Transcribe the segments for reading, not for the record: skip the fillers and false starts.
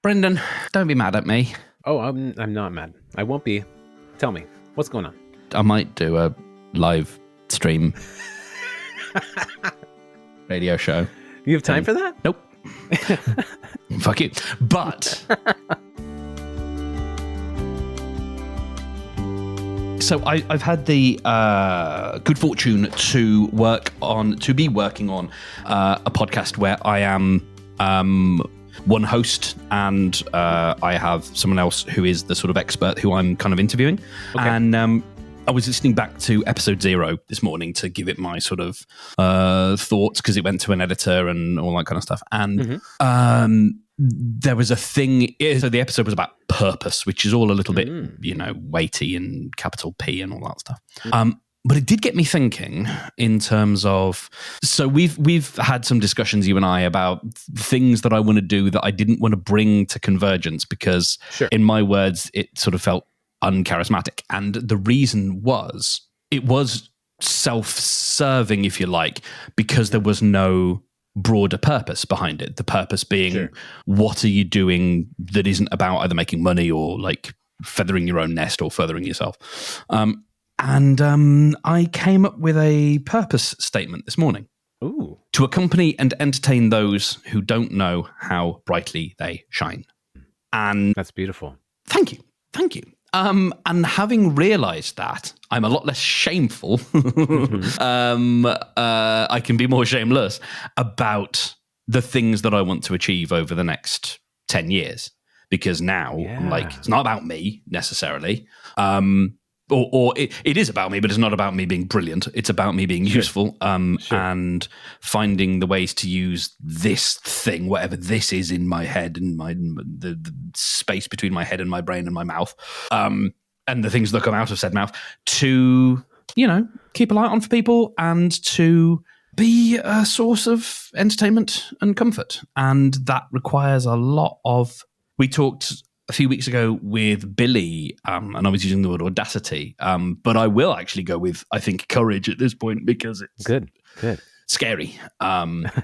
Brendan, don't be mad at me. Oh, I'm not mad. I won't be. Tell me, what's going on? I might do a live stream radio show. You have time for that? Nope. Fuck you. But so I've had the good fortune to be working on a podcast where I am one host, and I have someone else who is the sort of expert who I'm kind of interviewing. Okay. And I was listening back to episode 0 this morning to give it my sort of thoughts, because it went to an editor and all that kind of stuff. And there was a thing. So the episode was about purpose, which is all a little bit, weighty and capital P and all that stuff. But it did get me thinking in terms of, so we've had some discussions, you and I, about things that I want to do that I didn't want to bring to Convergence because, in my words, it sort of felt uncharismatic. And the reason was, it was self-serving, if you like, because there was no broader purpose behind it. The purpose being, what are you doing that isn't about either making money or like feathering your own nest or furthering yourself? And I came up with a purpose statement this morning. Ooh. To accompany and entertain those who don't know how brightly they shine. And that's beautiful. Thank you. And having realised that, I'm a lot less shameful. I can be more shameless about the things that I want to achieve over the next 10 years. Because now, I'm like, it's not about me necessarily. Or it is about me, but it's not about me being brilliant. It's about me being useful and finding the ways to use this thing, whatever this is in my head and the space between my head and my brain and my mouth, and the things that come out of said mouth to, keep a light on for people and to be a source of entertainment and comfort. And that requires a lot of... We talked a few weeks ago with Billy, and I was using the word audacity, but I will actually go with, I think, courage at this point, because it's good, scary,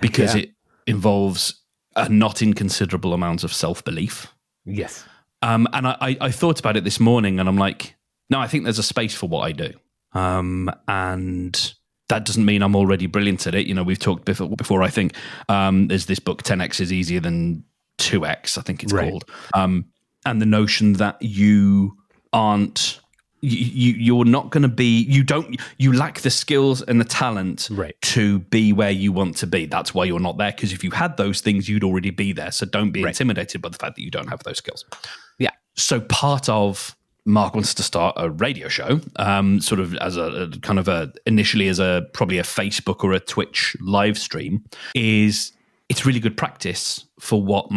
because it involves a not inconsiderable amount of self-belief. Yes. And I thought about it this morning, and I'm like, no, I think there's a space for what I do. And that doesn't mean I'm already brilliant at it. We've talked before, I think, there's this book, 10x is easier than 2x, I think it's called. And the notion that you aren't, you're not going to be, you lack the skills and the talent to be where you want to be. That's why you're not there, because if you had those things, you'd already be there. So don't be intimidated by the fact that you don't have those skills. Yeah. So part of Mark wants to start a radio show, sort of as a kind of initially as probably a Facebook or a Twitch live stream, is it's really good practice for what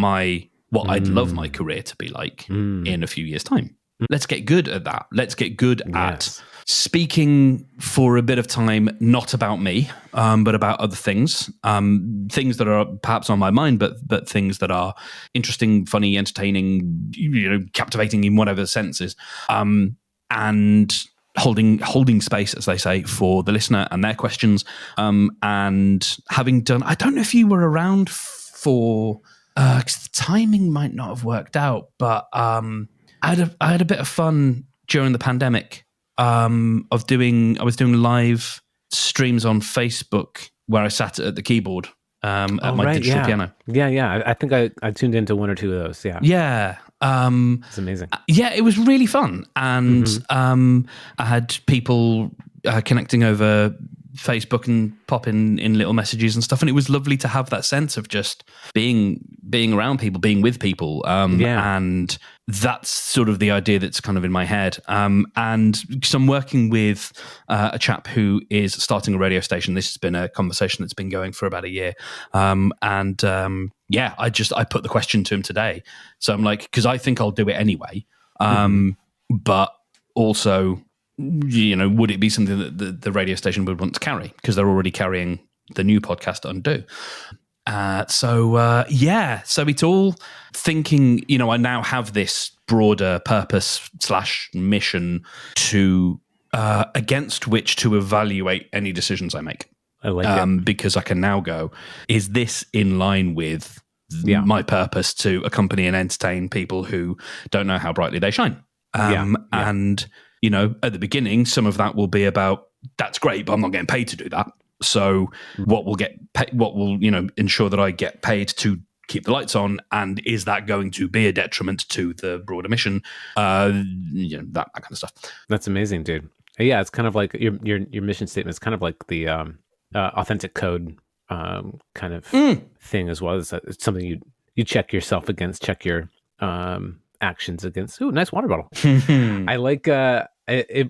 I'd love my career to be like in a few years' time. Let's get good at that. Let's get good at speaking for a bit of time, not about me, but about other things. Things that are perhaps on my mind, but things that are interesting, funny, entertaining, captivating in whatever senses. And holding space, as they say, for the listener and their questions. And having done, I don't know if you were around for... 'cause the timing might not have worked out, but I had a bit of fun during the pandemic I was doing live streams on Facebook where I sat at the keyboard at my digital piano. Yeah. I think I tuned into one or two of those. Yeah. It's amazing. Yeah, it was really fun, and I had people connecting over Facebook and pop in little messages and stuff, and it was lovely to have that sense of just being around people, being with people, and that's sort of the idea that's kind of in my head. And so I'm working with a chap who is starting a radio station. This has been a conversation that's been going for about a year, I put the question to him today. So I'm like, because I think I'll do it anyway, but also, would it be something that the radio station would want to carry? Because they're already carrying the new podcast Undo. So it's all thinking, I now have this broader purpose / mission to against which to evaluate any decisions I make. I like it. Because I can now go, is this in line with my purpose to accompany and entertain people who don't know how brightly they shine. And, you know, at the beginning, some of that will be about, that's great, but I'm not getting paid to do that. So what will you know, ensure that I get paid to keep the lights on, and is that going to be a detriment to the broader mission? You know, that kind of stuff. That's amazing, dude. Yeah, it's kind of like your mission statement is kind of like the authentic code kind of thing as well. It's something you check yourself against, check your actions against. Ooh, nice water bottle. I like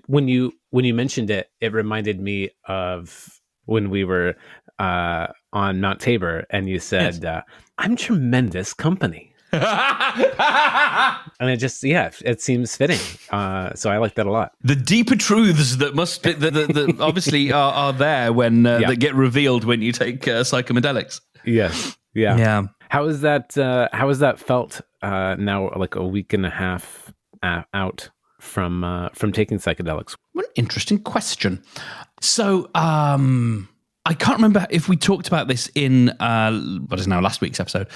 when you mentioned it, it reminded me of when we were on Mount Tabor, and you said, "I'm tremendous company." And it seems fitting. So I like that a lot. The deeper truths that must be, that obviously are there when that get revealed when you take psychedelics. Yes. Yeah. How is that? How has that felt now? Like a week and a half out from taking psychedelics. What an interesting question. So, I can't remember if we talked about this in what is now last week's episode.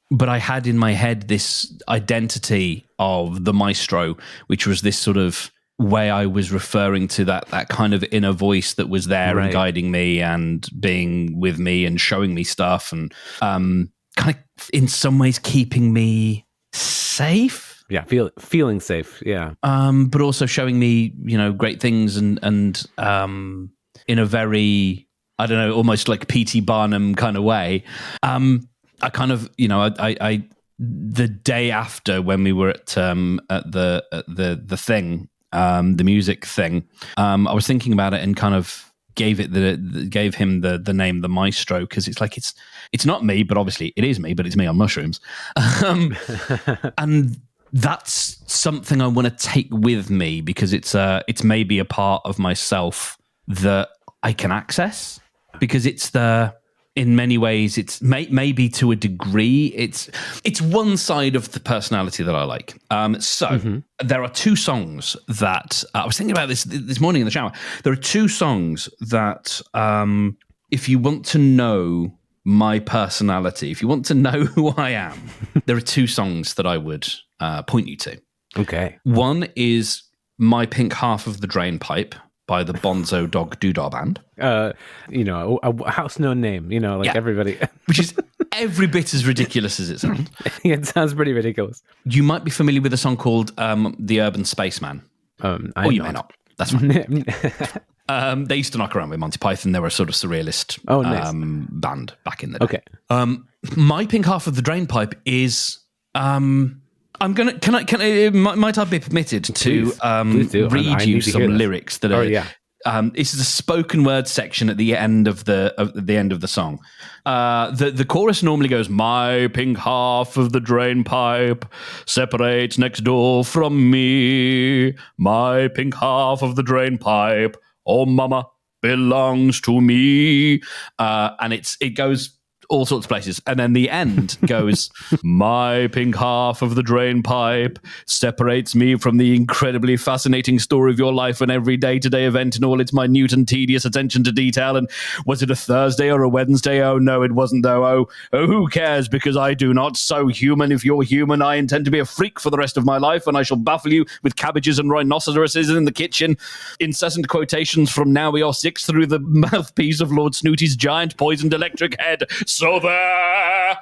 But I had in my head this identity of the Maestro, which was this sort of way I was referring to that kind of inner voice that was there and guiding me and being with me and showing me stuff and kind of in some ways keeping me safe. Yeah, feeling safe. Yeah. But also showing me, great things and in a very, I don't know, almost like P.T. Barnum kind of way. I kind of, I the day after when we were at the thing, the music thing, I was thinking about it and kind of gave him the name the Maestro, because it's like it's not me, but obviously it is me, but it's me on mushrooms, and that's something I want to take with me because it's maybe a part of myself that I can access, because in many ways, it's maybe to a degree, it's one side of the personality that I like. There are two songs that I was thinking about this morning in the shower. There are two songs that, if you want to know my personality, if you want to know who I am, there are two songs that I would point you to. Okay. One is My Pink Half of the Drainpipe by the Bonzo Dog Doodah Band. A house-known name, everybody. Which is every bit as ridiculous as it sounds. It sounds pretty ridiculous. You might be familiar with a song called The Urban Spaceman. Or you may not. That's fine. They used to knock around with Monty Python. They were a sort of surrealist band back in the day. Okay. My Pink Half of the Drainpipe is... might I be permitted to read you some lyrics that are? This is a spoken word section at the end of the song. The chorus normally goes, "My pink half of the drainpipe separates next door from me. My pink half of the drainpipe, oh mama, belongs to me." And it goes all sorts of places. And then the end goes, "My pink half of the drain pipe separates me from the incredibly fascinating story of your life and every day-to-day event in all its minute and tedious attention to detail. And was it a Thursday or a Wednesday? Oh, no, it wasn't, though. Oh, who cares? Because I do not. So human, if you're human, I intend to be a freak for the rest of my life, and I shall baffle you with cabbages and rhinoceroses in the kitchen. Incessant quotations from Now We Are Six through the mouthpiece of Lord Snooty's giant poisoned electric head. So there."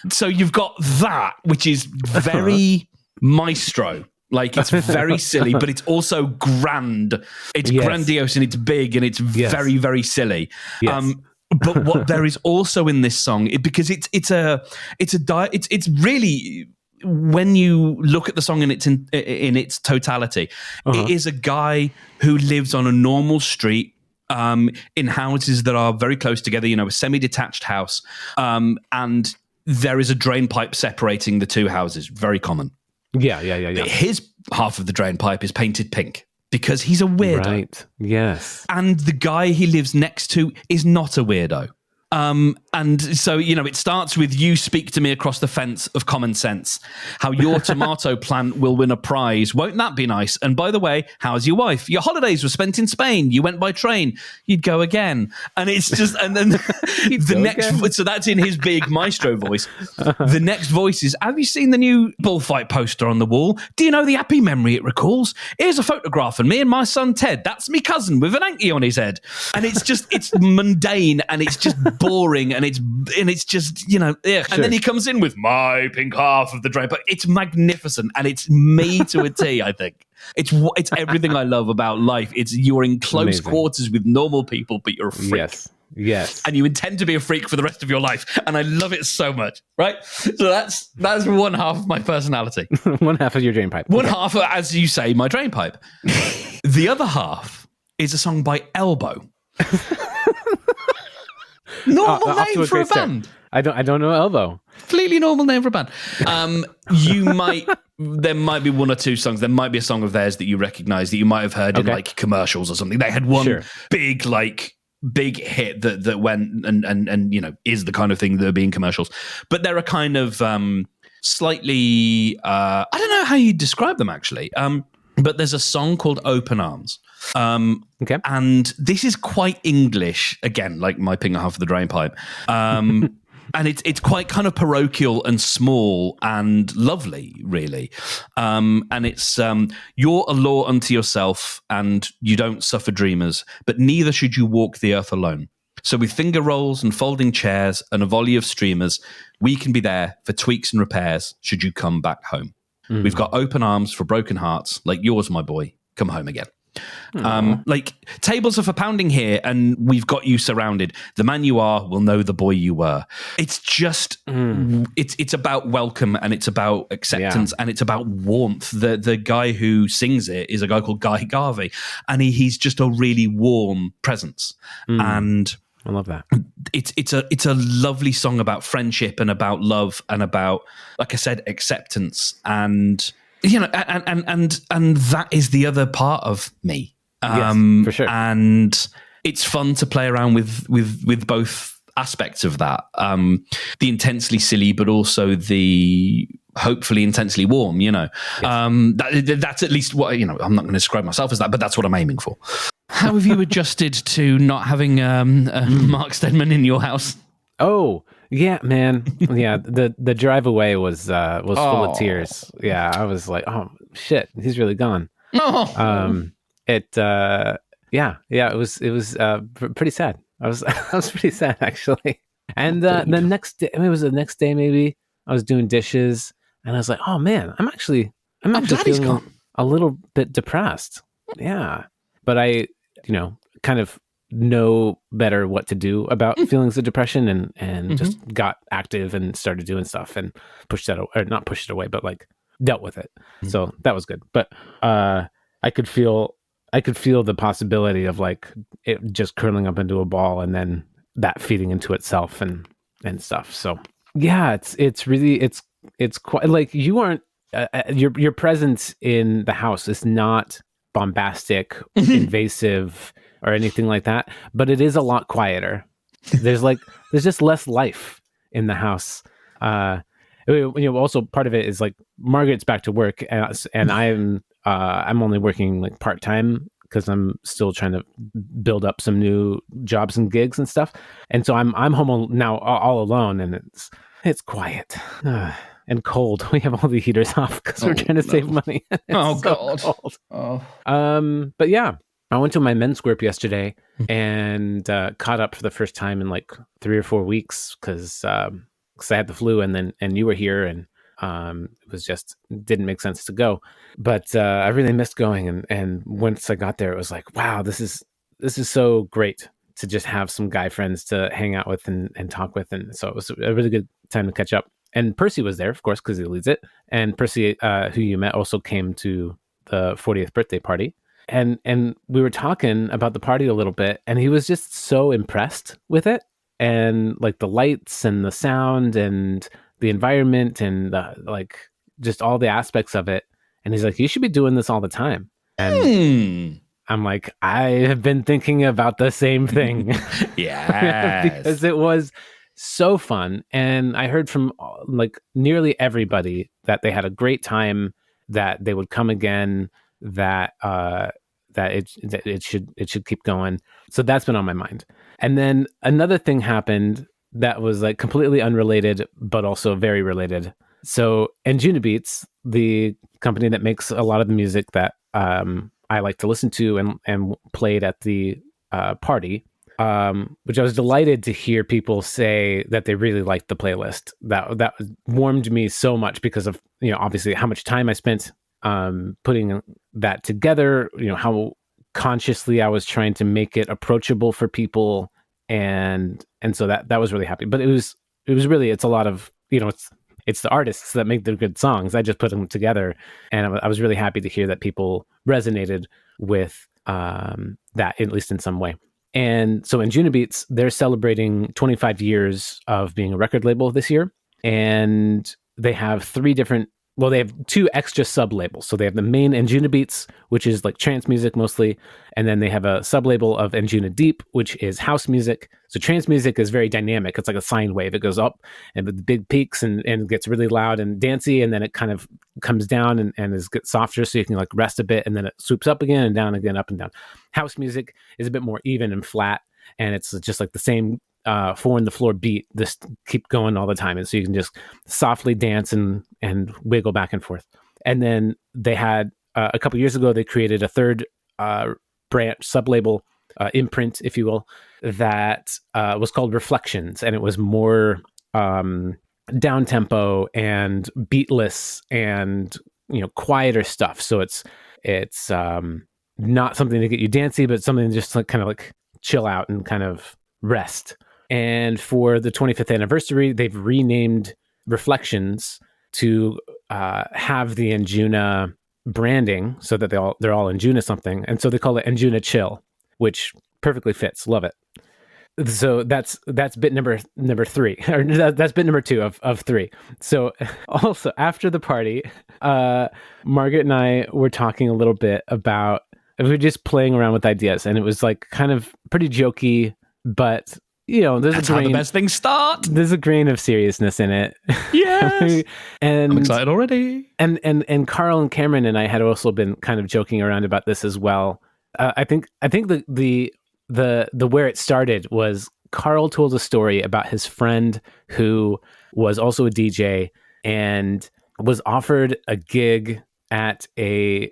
So you've got that, which is very Maestro. Like, it's very silly, but it's also grand. It's grandiose and it's big and it's very, very silly. Yes. But what there is also in this song, because it's really, when you look at the song in its totality, it is a guy who lives on a normal street, in houses that are very close together, a semi-detached house, and there is a drain pipe separating the two houses. Very common. Yeah. His half of the drain pipe is painted pink because he's a weirdo. Right. Yes. And the guy he lives next to is not a weirdo. And so, it starts with you speak to me across the fence of common sense. How your tomato plant will win a prize. Won't that be nice? And by the way, how's your wife? Your holidays were spent in Spain. You went by train. You'd go again. And it's just, and then the next, again. So that's in his big Maestro voice. The next voice is, have you seen the new bullfight poster on the wall? Do you know the happy memory it recalls? Here's a photograph of me and my son Ted. That's me cousin with an Anki on his head. And it's just, it's mundane and it's just boring and it's just ugh. Sure. And then he comes in with my pink half of the Drainpipe. It's magnificent and it's me to a T. I think it's everything I love about life. It's you're in close quarters with normal people, but you're a freak. Yes, and you intend to be a freak for the rest of your life, and I love it so much. Right, so that's one half of my personality. One half of your Drainpipe. One half, as you say, my Drainpipe. The other half is a song by Elbow. Normal name for a band. I don't know Elbow. Completely normal name for a band. There might be one or two songs. There might be a song of theirs that you recognize that you might have heard in like commercials or something. They had one big hit that went and is the kind of thing that would be in commercials. But they're a kind of slightly I don't know how you describe them actually. But there's a song called Open Arms. And this is quite English, again, like my ping half of the Drainpipe. And it's quite kind of parochial and small and lovely, really. And it's, you're a law unto yourself and you don't suffer dreamers, but neither should you walk the earth alone. So with finger rolls and folding chairs and a volley of streamers, we can be there for tweaks and repairs should you come back home. We've got open arms for broken hearts, like yours, my boy. Come home again. Like tables are for pounding here, and we've got you surrounded. The man you are will know the boy you were. It's just, it's about welcome, and it's about acceptance, and it's about warmth. The guy who sings it is a guy called Guy Garvey, and he's just a really warm presence. And I love that. It's a lovely song about friendship and about love and about, like I said, acceptance and and that is the other part of me. Yes, for sure. And it's fun to play around with both aspects of that. The intensely silly, but also the hopefully intensely warm. Yes. That's at least what I'm not going to describe myself as that, but that's what I'm aiming for. How have you adjusted to not having Mark Steadman in your house? Oh, yeah, man. Yeah, the drive away was full of tears. Yeah, I was like, oh shit, he's really gone. It was pretty sad. I was pretty sad actually. And the next day, it was the next day maybe, I was doing dishes and I was like, oh man, I'm actually feeling a little bit depressed. Yeah. But I, kind of know better what to do about feelings of depression and just got active and started doing stuff and pushed that, or not pushed it away, but like dealt with it. So that was good. But I could feel the possibility of like it just curling up into a ball and then that feeding into itself and stuff. So yeah, it's really quite like you aren't your presence in the house is not bombastic, invasive, or anything like that, but it is a lot quieter. There's just less life in the house. Also part of it is like Margaret's back to work, and I'm only working like part time because I'm still trying to build up some new jobs and gigs and stuff. And so I'm home now all alone, and it's quiet. And cold. We have all the heaters off because we're trying to save money. Oh God! Cold. Oh. But yeah, I went to my men's group yesterday and caught up for the first time in like 3 or 4 weeks because I had the flu and you were here and it was just didn't make sense to go. But I really missed going and once I got there, it was like, wow, this is so great to just have some guy friends to hang out with and talk with, and so it was a really good time to catch up. And Percy was there, of course, because he leads it. And Percy, who you met, also came to the 40th birthday party. And we were talking about the party a little bit, and he was just so impressed with it. And like the lights and the sound and the environment and just all the aspects of it. And he's like, you should be doing this all the time. And I'm like, I have been thinking about the same thing. Yes. Because it was so fun. And I heard from like nearly everybody that they had a great time, that they would come again, that it should keep going. So that's been on my mind. And then another thing happened that was like completely unrelated, but also very related. So Anjuna Beats, the company that makes a lot of the music that I like to listen to and played at the party, which I was delighted to hear people say that they really liked the playlist. That warmed me so much because of, obviously how much time I spent putting that together, how consciously I was trying to make it approachable for people. And so that was really happy. But it was really, it's a lot of, it's the artists that make the good songs. I just put them together, and I was really happy to hear that people resonated with that, at least in some way. And so Anjuna Beats, they're celebrating 25 years of being a record label this year, and they have they have 2 extra sub-labels. So they have the main Anjuna Beats, which is like trance music mostly, and then they have a sub-label of Anjuna Deep, which is house music. So trance music is very dynamic. It's like a sine wave. It goes up and with big peaks and gets really loud and dancey, and then it kind of comes down and gets softer, so you can like rest a bit, and then it swoops up again and down again, up and down. House music is a bit more even and flat, and it's just like the same 4 on the floor beat, just keep going all the time, and so you can just softly dance and wiggle back and forth. And then they had a couple years ago, they created a third branch sub-label, imprint, if you will, that was called Reflections, and it was more down tempo and beatless and quieter stuff. So it's not something to get you dancey, but something just like kind of like chill out and kind of rest. And for the 25th anniversary, they've renamed Reflections to have the Anjuna branding, so that they're all Anjuna something, and so they call it Anjuna Chill, which perfectly fits. Love it. So that's bit number 3, or that's bit number 2 of 3. So also after the party, Margaret and I were talking a little bit about, we were just playing around with ideas, and it was like kind of pretty jokey, but that's how the best things start. There's a grain of seriousness in it. Yes. And I'm excited already. And Carl and Cameron and I had also been kind of joking around about this as well. I think the where it started was Carl told a story about his friend who was also a DJ and was offered a gig at a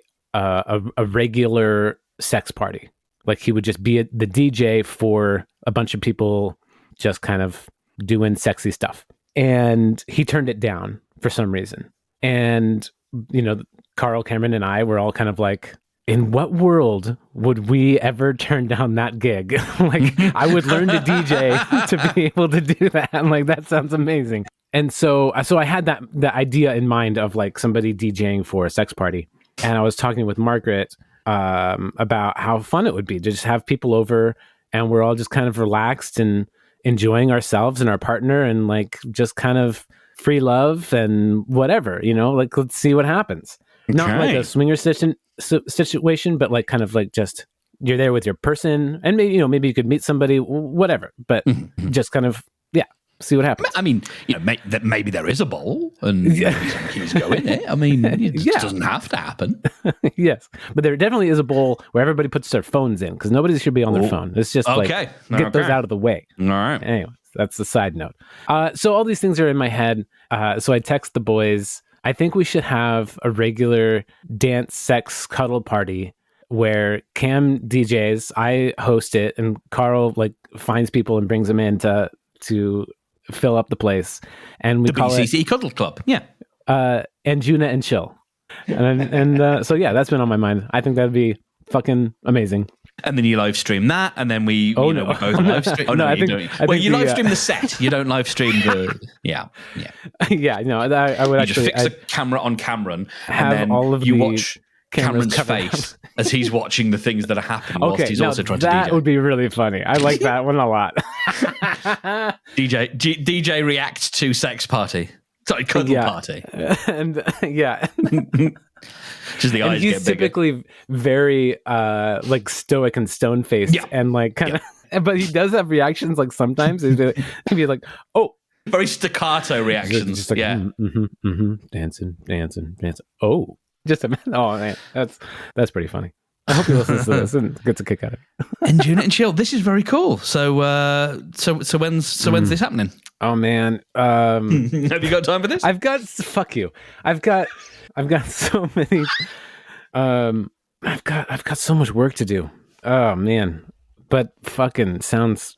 regular sex party. Like he would just be the DJ for a bunch of people just kind of doing sexy stuff. And he turned it down for some reason. And, Carl, Cameron, and I were all kind of like, in what world would we ever turn down that gig? Like, I would learn to DJ to be able to do that. I'm like, that sounds amazing. And so I had that idea in mind of like somebody DJing for a sex party. And I was talking with Margaret about how fun it would be to just have people over, and we're all just kind of relaxed and enjoying ourselves and our partner, and like just kind of free love and whatever, like let's see what happens. Okay. Not like a swinger situation, but like kind of like just you're there with your person, and maybe you could meet somebody, whatever, but just kind of see what happens. I mean, maybe there is a bowl and maybe some keys go in it. I mean, it just doesn't have to happen. Yes, but there definitely is a bowl where everybody puts their phones in, because nobody should be on their phone. It's just get those out of the way. All right. Anyway, that's the side note. So all these things are in my head. So I text the boys. I think we should have a regular dance, sex, cuddle party where Cam DJs, I host it, and Carl like finds people and brings them in to fill up the place, and we call BCC it Cuddle Club. Yeah, Anjuna and Chill, and so that's been on my mind. I think that'd be fucking amazing. And then you live stream that, and then we both live stream. Oh no, you live stream the set. You don't live stream the yeah. No, I would actually just fix a camera on Cameron, and then all of you watch Cameron's face as he's watching the things that are happening whilst he's also trying to DJ. That would be really funny. I like that one a lot. DJ reacts to sex party. Sorry, cuddle party. And Just the eyes he's get bigger. typically very like stoic and stone faced, and like kind of, but he does have reactions. Like sometimes he'd be like, "Oh." Very staccato reactions. Just like, dancing. Oh, oh man, that's pretty funny. I hope he listens to this and gets a kick out of it. Anjuna and Chill. This is very cool. So when's this happening? Oh man, have you got time for this? Fuck you. I've got so many. I've got so much work to do. Oh man, but fucking sounds.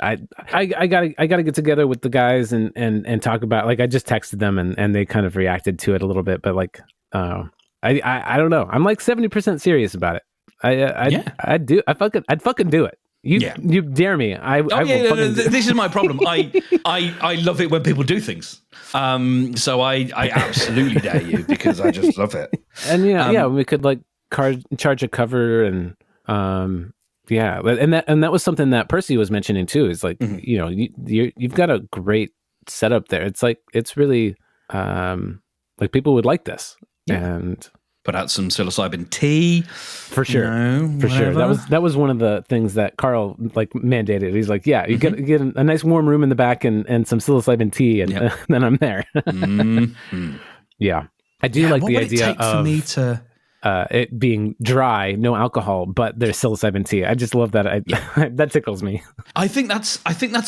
I gotta get together with the guys and talk about, like, I just texted them and they kind of reacted to it a little bit, but like I don't know. I'm like 70% serious about it. I'd fucking do it. You dare me. This is my problem. I love it when people do things. So I absolutely dare you, because I just love it. And we could like charge a cover and and that was something that Percy was mentioning too. Is like, you've got a great setup there. It's like, it's really like people would like this, and put out some psilocybin tea for sure. For sure. That was one of the things that Carl like mandated. He's like, you get a nice warm room in the back and some psilocybin tea, and then I'm there. Yeah, I do like the idea of for me to. It being dry, no alcohol, but there's psilocybin tea. I just love that. That tickles me. I think that's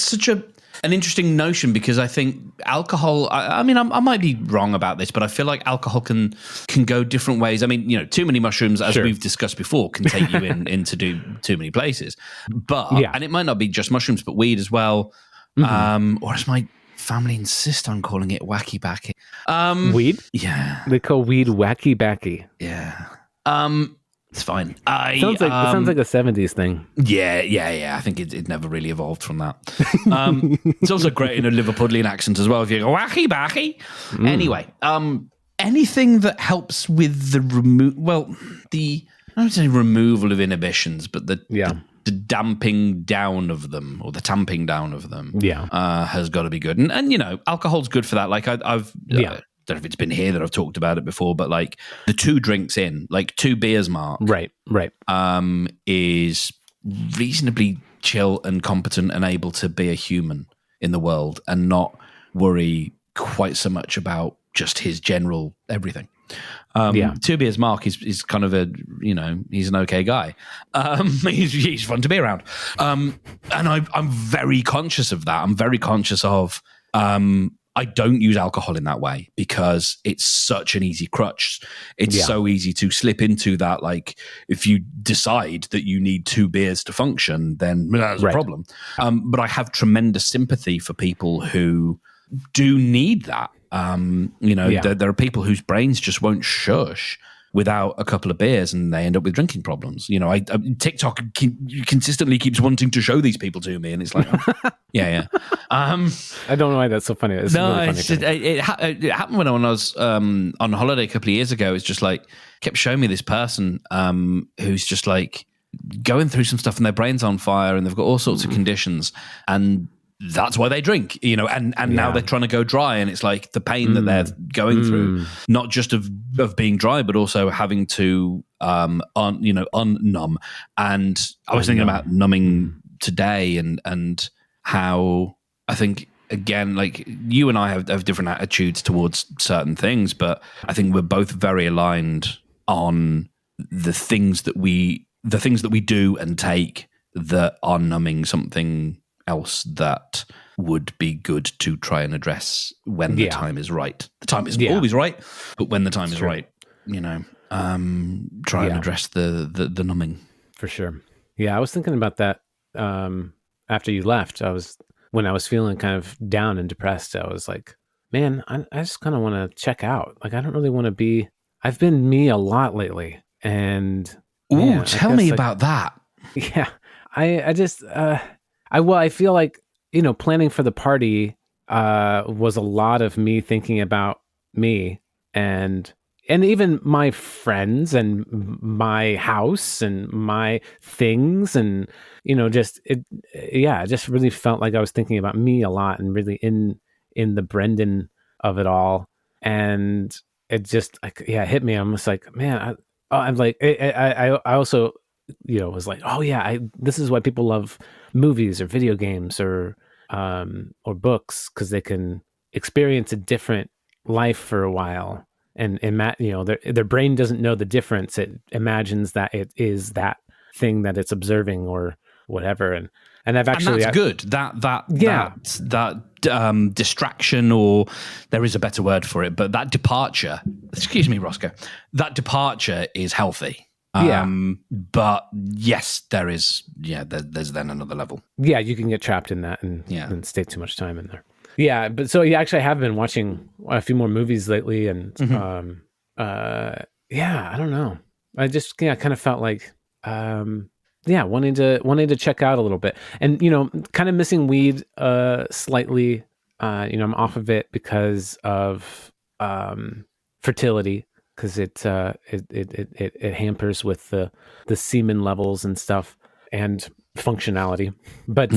such an interesting notion, because I think alcohol. I mean, I might be wrong about this, but I feel like alcohol can go different ways. I mean, too many mushrooms, as we've discussed before, can take you into too many places. But and it might not be just mushrooms, but weed as well. Or as my family insist on calling it wacky backy. Weed? Yeah. They call weed wacky backy. Yeah. It's fine. It sounds like a 70s thing. Yeah. I think it never really evolved from that. It's also great in a Liverpudlian accent as well, if you go wacky backy. Anyway, anything that helps with the I don't say removal of inhibitions, but the damping down of them, or the tamping down of them, has got to be good. And alcohol's good for that. Like I've I don't know if it's been here that I've talked about it before, but like the 2 drinks in, like 2 beers mark, right, is reasonably chill and competent and able to be a human in the world and not worry quite so much about just his general everything. 2 beers mark is kind of a, he's an okay guy. He's fun to be around. And I'm very conscious of that. I'm very conscious of, I don't use alcohol in that way, because it's such an easy crutch. It's so easy to slip into that. Like, if you decide that you need 2 beers to function, then that's a problem. But I have tremendous sympathy for people who do need that. There are people whose brains just won't shush without a couple of beers, and they end up with drinking problems. TikTok consistently keeps wanting to show these people to me, and it's like, I don't know why that's so funny. It's really funny. It happened when I was on holiday a couple of years ago. It's just like, kept showing me this person who's just like going through some stuff, and their brain's on fire, and they've got all sorts of conditions, and that's why they drink, and now they're trying to go dry, and it's like the pain that they're going through, not just of being dry, but also having to unnumb. And I was thinking about numbing today, and how I think, again, like, you and I have different attitudes towards certain things, but I think we're both very aligned on the things that we do and take that are numbing something else that would be good to try and address when the time is right. The time isn't always right, but when the time is right, try and address the numbing. For sure. Yeah, I was thinking about that after you left. When I was feeling kind of down and depressed, I was like, man, I just kind of want to check out. Like, I don't really want to be. I've been me a lot lately, and tell me about that. Yeah, I feel like, planning for the party was a lot of me thinking about me and even my friends and my house and my things, and it just really felt like I was thinking about me a lot, and really in the Brendan of it all. And it just it hit me. I'm just like, man, I'm like, I also, was like, oh yeah, this is why people love movies or video games or books, because they can experience a different life for a while, and their brain doesn't know the difference. It imagines that it is that thing that it's observing or whatever, and I've actually, and that's good. That distraction, or there is a better word for it, but that departure. Excuse me, Roscoe. That departure is healthy. But yes, there is. Yeah, there's then another level. Yeah, you can get trapped in that and stay too much time in there. Yeah, but so actually, I have been watching a few more movies lately, and I don't know. I just kind of felt like wanting to check out a little bit, and kind of missing weed slightly. I'm off of it because of fertility, because it hampers with the semen levels and stuff and functionality. But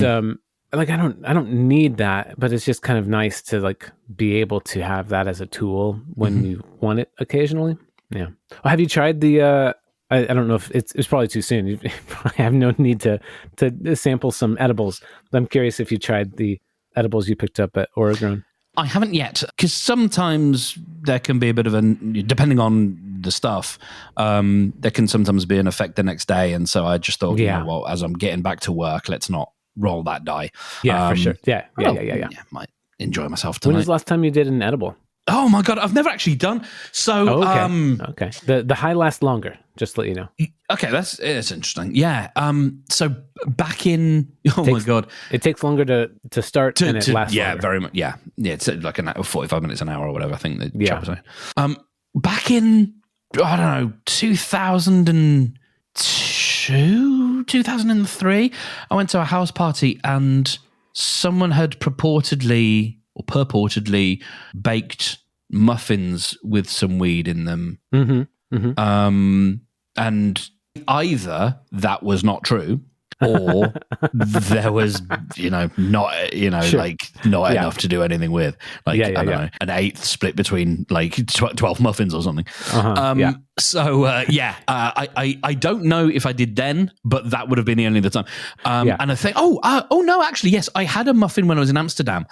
I don't need that, but it's just kind of nice to like be able to have that as a tool when you want it occasionally. Yeah. Well, have you tried the I don't know if it's probably too soon. You probably have no need to sample some edibles. But I'm curious if you tried the edibles you picked up at Oregon. I haven't yet, because sometimes there can be a bit of depending on the stuff, there can sometimes be an effect the next day. And so I just thought, as I'm getting back to work, let's not roll that die. Yeah, for sure. Yeah. Might enjoy myself tonight. When was the last time you did an edible? Oh my God, I've never actually done. So, okay. The high lasts longer, just to let you know. Okay, that's interesting. Yeah. So back in, my God. It takes longer to start and it lasts longer. Very much. Yeah. Yeah, it's like 45 minutes an hour or whatever, I think the chap was saying. Back in, I don't know, 2002, 2003, I went to a house party and someone had purportedly baked muffins with some weed in them. And either that was not true, or there was, not enough to do anything with. Like, I don't know, an eighth split between like 12 muffins or something. So, I don't know if I did then, but that would have been the only other time. And I think, no, actually, yes, I had a muffin when I was in Amsterdam.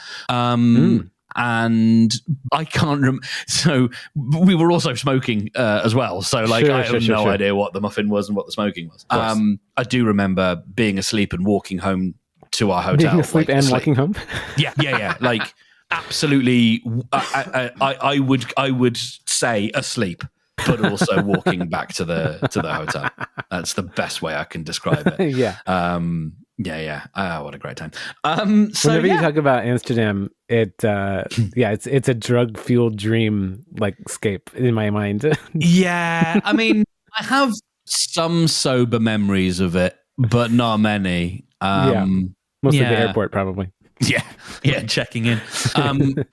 And I can't remember. So we were also smoking as well. So I have no idea what the muffin was and what the smoking was. I do remember being asleep and walking home to our hotel. Being asleep and walking home? Yeah. Like absolutely. I would say asleep, but also walking back to the hotel. That's the best way I can describe it. Yeah. What a great time. Whenever you talk about Amsterdam, it's a drug fueled dream like escape in my mind. Yeah, I mean, I have some sober memories of it, but not many. Mostly the airport, probably. Yeah, checking in. And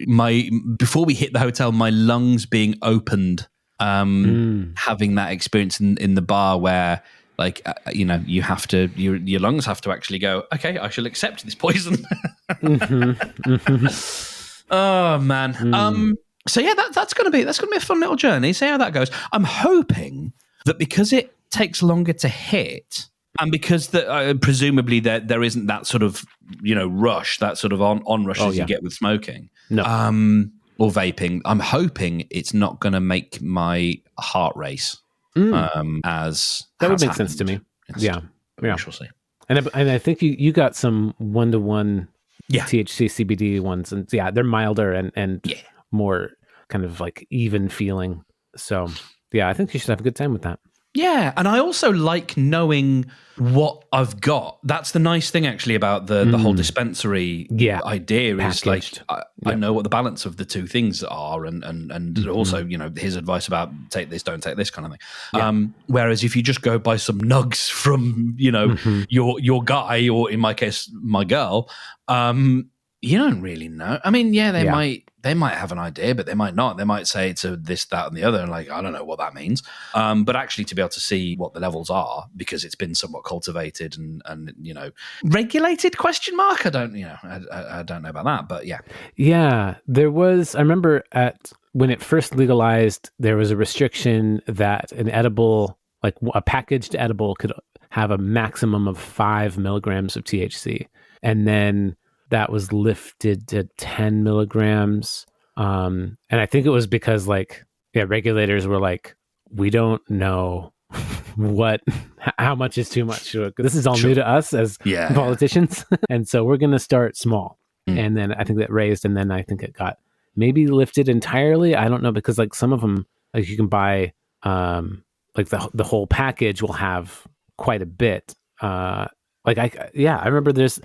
my before we hit the hotel, my lungs being opened, having that experience in the bar where. Like, you have to, your lungs have to actually go, okay, I shall accept this poison. Oh, man. So yeah, that's going to be a fun little journey. See how that goes. I'm hoping that because it takes longer to hit, and because presumably there isn't that sort of, rush, that sort of on rush as you get with smoking. No. Or vaping. I'm hoping it's not going to make my heart race. As that would make sense to me. Yes. Yeah. We shall see. And I think you got some 1-to-1 THC CBD ones, and they're milder and more kind of like even feeling. So I think you should have a good time with that. Yeah, and I also like knowing what I've got. That's the nice thing actually about the whole dispensary idea is like I know what the balance of the two things are, and also his advice about take this, don't take this kind of thing. Yeah. Whereas if you just go buy some nugs from your guy, or in my case my girl, You don't really know. I mean, yeah, they might have an idea, but they might not. They might say it's a this, that, and the other, and like, I don't know what that means. But actually, to be able to see what the levels are, because it's been somewhat cultivated and regulated? Question mark. I don't know about that, but yeah. Yeah, there was. I remember when it first legalized, there was a restriction that an edible, like a packaged edible, could have a maximum of 5 milligrams of THC, and then that was lifted to 10 milligrams. And I think it was because regulators were like, we don't know how much is too much. This is all new to us as politicians. And so we're going to start small. And then I think that raised, and then I think it got maybe lifted entirely. I don't know, because like some of them, like you can buy, like the whole package will have quite a bit. I remember there's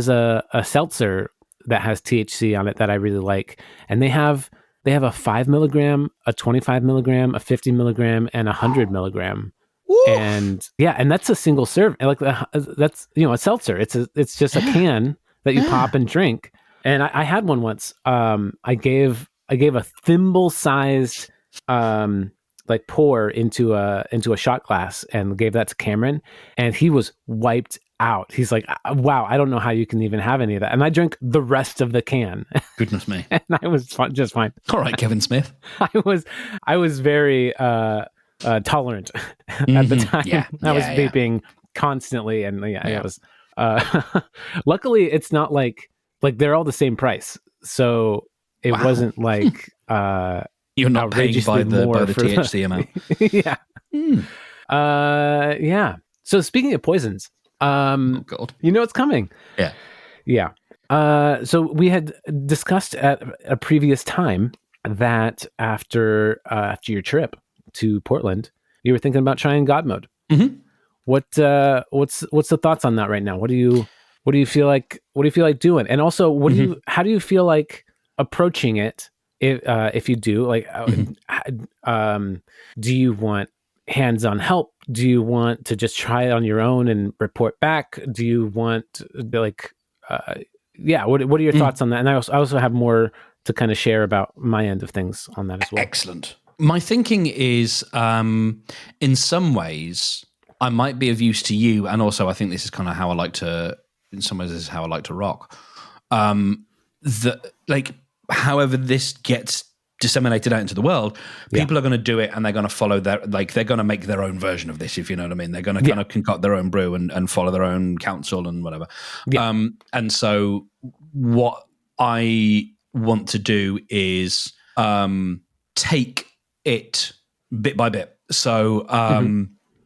a seltzer that has THC on it that I really like, and they have a 5 milligram, a 25 milligram, a 50 milligram, and 100 milligram. Woo! And that's a single serve. And that's a seltzer. It's just a can that you pop and drink. And I had one once. I gave a thimble sized pour into a shot glass and gave that to Cameron, and he was wiped out. He's like, wow, I don't know how you can even have any of that. And I drank the rest of the can. Goodness me. And I was just fine. All right, Kevin Smith. I was very tolerant at the time. I was vaping constantly, and I was luckily it's not like they're all the same price. So it wasn't like you're not paying by the THC amount. Yeah. So speaking of poisons, oh God. It's coming. Yeah. So we had discussed at a previous time that after your trip to Portland, you were thinking about trying Godmode. Mm-hmm. What's the thoughts on that right now? What do you feel like doing? And also, how do you feel like approaching it? If you do, do you want hands-on help? Do you want to just try it on your own and report back? Do you want what are your thoughts on that? And I also have more to kind of share about my end of things on that as well. Excellent. My thinking is, in some ways, I might be of use to you, and also I think this is kind of how I like to. In some ways, this is how I like to rock. However this gets disseminated out into the world, people are going to do it, and they're going to follow they're going to make their own version of this, if you know what I mean. They're going to kind of concoct their own brew and follow their own counsel and whatever. And so what I want to do is take it bit by bit. So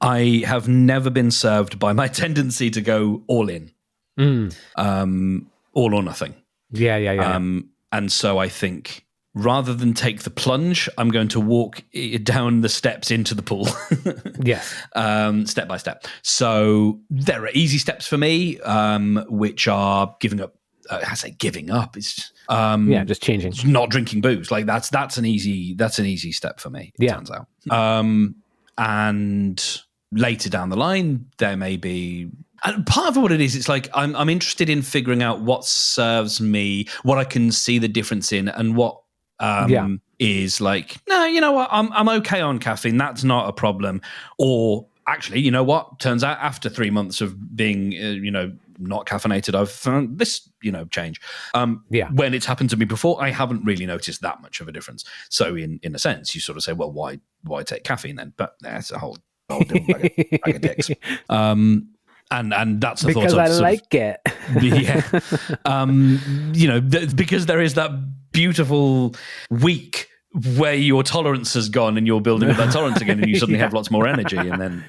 I have never been served by my tendency to go all in, all or nothing. And so I think rather than take the plunge, I'm going to walk down the steps into the pool. Step by step. So there are easy steps for me, which are giving up. I say giving up. It's just changing. Not drinking booze. Like that's an easy step for me. It turns out. And later down the line, there may be. And part of what it is, it's like I'm interested in figuring out what serves me, what I can see the difference in, and what is like, no, you know what, I'm okay on caffeine. That's not a problem. Or actually, you know what? Turns out after 3 months of being, not caffeinated, I've found this, change. When it's happened to me before, I haven't really noticed that much of a difference. So in a sense, you sort of say, well, why take caffeine then? But that's a whole different bag of dicks. And that's a because thought of I like it. Because there is that beautiful week where your tolerance has gone and you're building up that tolerance again, and you suddenly have lots more energy, and then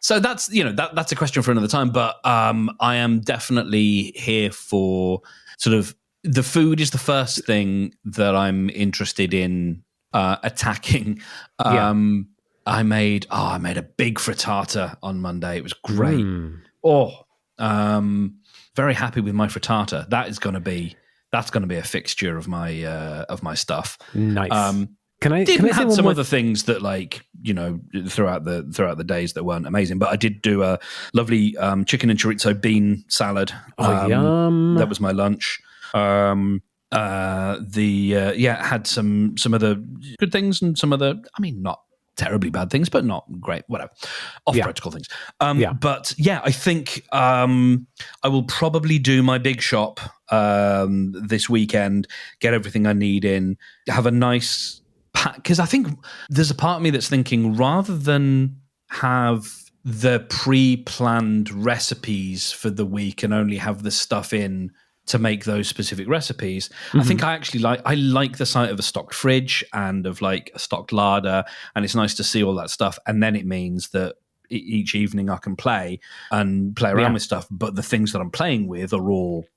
so that's that's a question for another time. But I am definitely here for sort of the food is the first thing that I'm interested in attacking. I made a big frittata on Monday. It was great. Very happy with my frittata. That's going to be a fixture of my stuff. Nice. Can I say some other things that throughout the days that weren't amazing. But I did do a lovely chicken and chorizo bean salad. Yum! That was my lunch. Had some of the good things and some of the, not terribly bad things, but not great, whatever, protocol things. But yeah, I think I will probably do my big shop this weekend, get everything I need in, have a nice pack, because I think there's a part of me that's thinking, rather than have the pre-planned recipes for the week and only have the stuff in to make those specific recipes, I think I actually like the sight of a stocked fridge and of like a stocked larder, and it's nice to see all that stuff. And then it means that each evening I can play around with stuff, but the things that I'm playing with are all,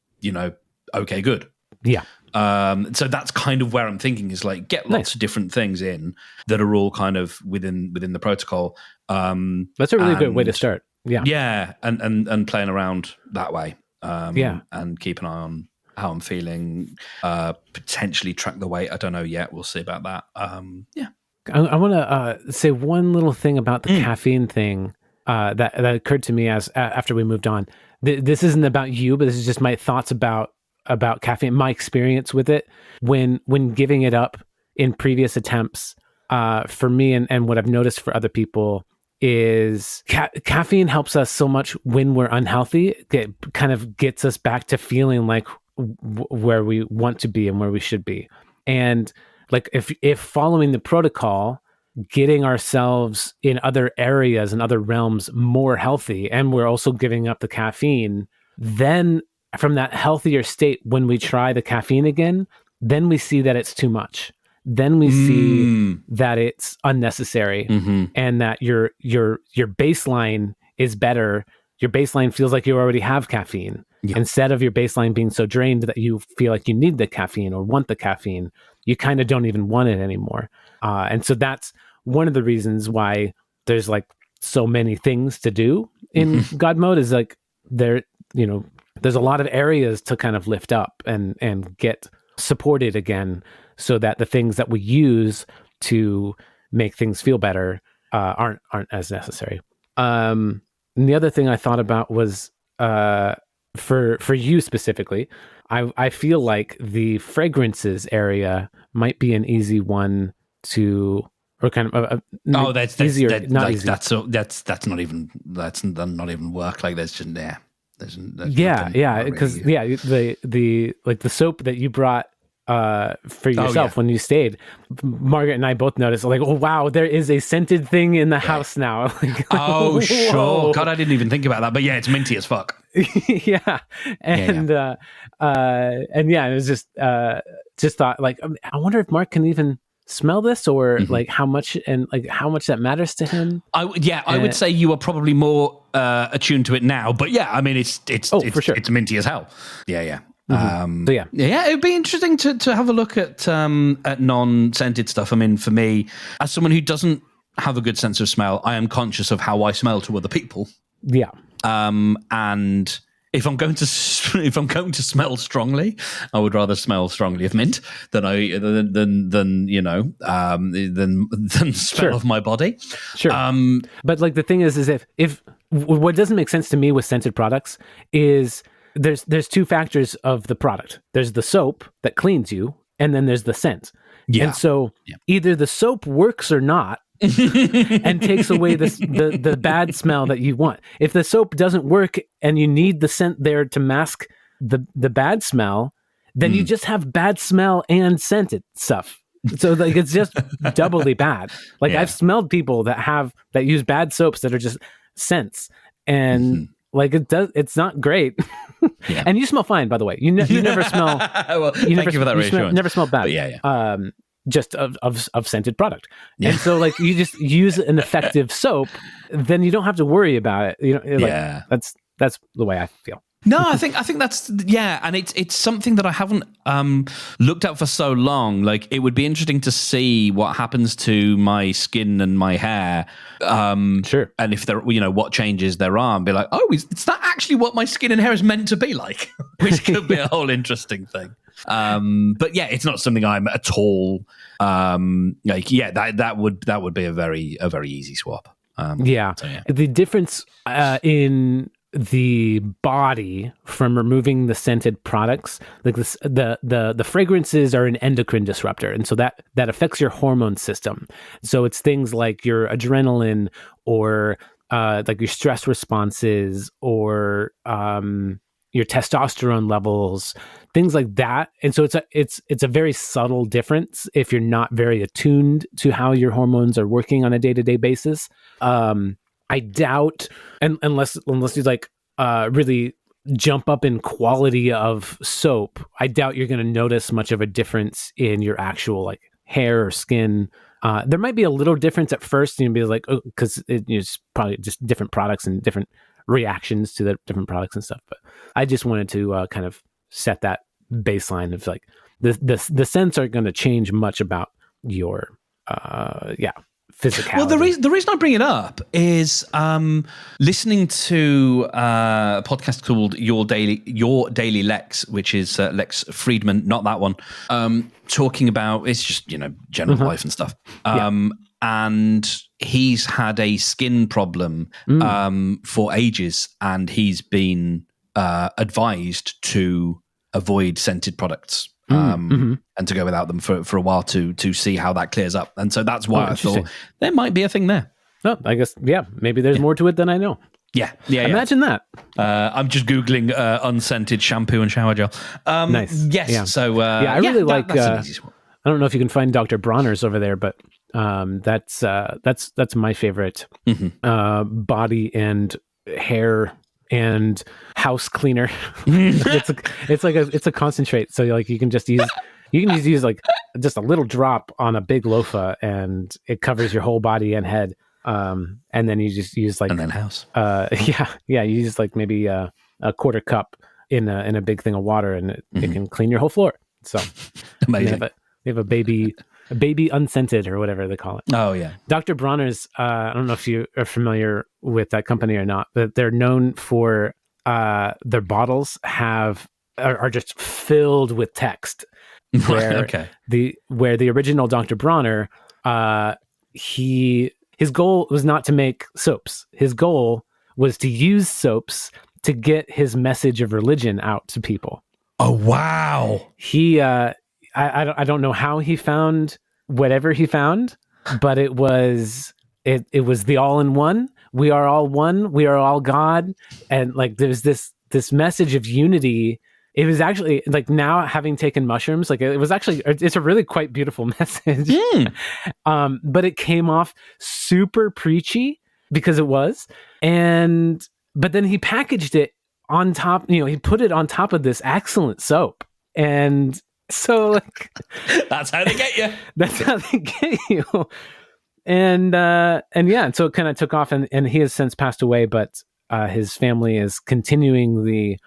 okay, good. Yeah. So that's kind of where I'm thinking, is like get lots of different things in that are all kind of within the protocol. That's a really good way to start. Yeah. Yeah. And playing around that way. And keep an eye on how I'm feeling, potentially track the weight. I don't know yet. We'll see about that. I want to say one little thing about the caffeine thing that occurred to me after we moved on. This isn't about you, but this is just my thoughts about caffeine, my experience with it when giving it up in previous attempts. For me and what I've noticed for other people is caffeine helps us so much when we're unhealthy. It kind of gets us back to feeling like where we want to be and where we should be. And like if following the protocol, getting ourselves in other areas and other realms more healthy, and we're also giving up the caffeine, then from that healthier state, when we try the caffeine again, then we see that it's too much. Then we see that it's unnecessary, and that your baseline is better. Your baseline feels like you already have caffeine, instead of your baseline being so drained that you feel like you need the caffeine or want the caffeine. You kind of don't even want it anymore. And so that's one of the reasons why there's like so many things to do in Godmode, is like there's a lot of areas to kind of lift up and get supported again, so that the things that we use to make things feel better aren't as necessary. And the other thing I thought about was for you specifically, I feel like the fragrances area might be an easy one to, or kind of that's easier. That's not like easy. that's not even work. Like there's just because the like the soap that you brought for yourself when you stayed, Margaret and I both noticed, like, oh wow, there is a scented thing in the house now. Like, oh sure, God, I didn't even think about that, but yeah, it's minty as fuck. And it was just thought, like, I wonder if Mark can even smell this, or like how much that matters to him. I would say you are probably more attuned to it now, but yeah, I mean it's for sure, it's minty as hell. It would be interesting to have a look at non-scented stuff. I mean, for me, as someone who doesn't have a good sense of smell, I am conscious of how I smell to other people. Yeah. And if I'm going to smell strongly, I would rather smell strongly of mint than smell of my body. Sure. But like the thing is if what doesn't make sense to me with scented products is there's two factors of the product. There's the soap that cleans you, and then there's the scent. Yeah. And so either the soap works or not, and takes away the bad smell that you want. If the soap doesn't work and you need the scent there to mask the bad smell, then you just have bad smell and scented stuff. So like it's just doubly bad. Like I've smelled people that use bad soaps that are just scents, and like it's not great. And you smell fine, by the way. You never smell. Well, thank you for that reassurance. Never smelled bad. But just of scented product. And so like you just use an effective soap, then you don't have to worry about it. That's the way I feel. No, I think that's and it's something that I haven't looked at for so long. Like it would be interesting to see what happens to my skin and my hair. Sure. And if there, what changes there are, and be like, oh, is that actually what my skin and hair is meant to be like? Which could be a whole interesting thing. But yeah, it's not something I'm at all that would be a very easy swap. So, yeah. The difference in the body from removing the scented products, like this, the fragrances are an endocrine disruptor, and so that affects your hormone system. So it's things like your adrenaline, or like your stress responses, or your testosterone levels, things like that. And so it's a very subtle difference if you're not very attuned to how your hormones are working on a day-to-day basis. I doubt, unless you like really jump up in quality of soap, I doubt you're going to notice much of a difference in your actual like hair or skin. There might be a little difference at first, and you'll be like, because it's probably just different products and different reactions to the different products and stuff. But I just wanted to kind of set that baseline of like the scents aren't going to change much about your physicality. Well, the reason I bring it up is listening to a podcast called Your Daily Lex, which is Lex Friedman, not that one, talking about, it's just, general life and stuff. And he's had a skin problem for ages, and he's been advised to avoid scented products. And to go without them for a while to see how that clears up. And so that's why I thought there might be a thing there. Oh, I guess, maybe there's more to it than I know. Yeah. Imagine that. I'm just Googling unscented shampoo and shower gel. Nice. Yes. Yeah. So, I really like, I don't know if you can find Dr. Bronner's over there, but that's my favorite body and hair and house cleaner. it's a concentrate, so like you can just use like just a little drop on a big loofah, and it covers your whole body and head. And then you just use like, and then house. You use like maybe a quarter cup in a big thing of water, and it can clean your whole floor. So amazing. They have a baby unscented, or whatever they call it. Oh yeah. Dr. Bronner's, I don't know if you are familiar with that company or not, but they're known for their bottles are just filled with text. Where the original Dr. Bronner, his goal was not to make soaps. His goal was to use soaps to get his message of religion out to people. Oh wow. He I don't know how he found whatever he found, but it was the all-in-one. We are all one. We are all God. And like there's this message of unity. It was actually like, now having taken mushrooms, like it's a really quite beautiful message. But it came off super preachy because it was. But then he packaged it on top, he put it on top of this excellent soap. And so like that's how they get you. That's how they get you. And so it kind of took off, and he has since passed away, but his family is continuing the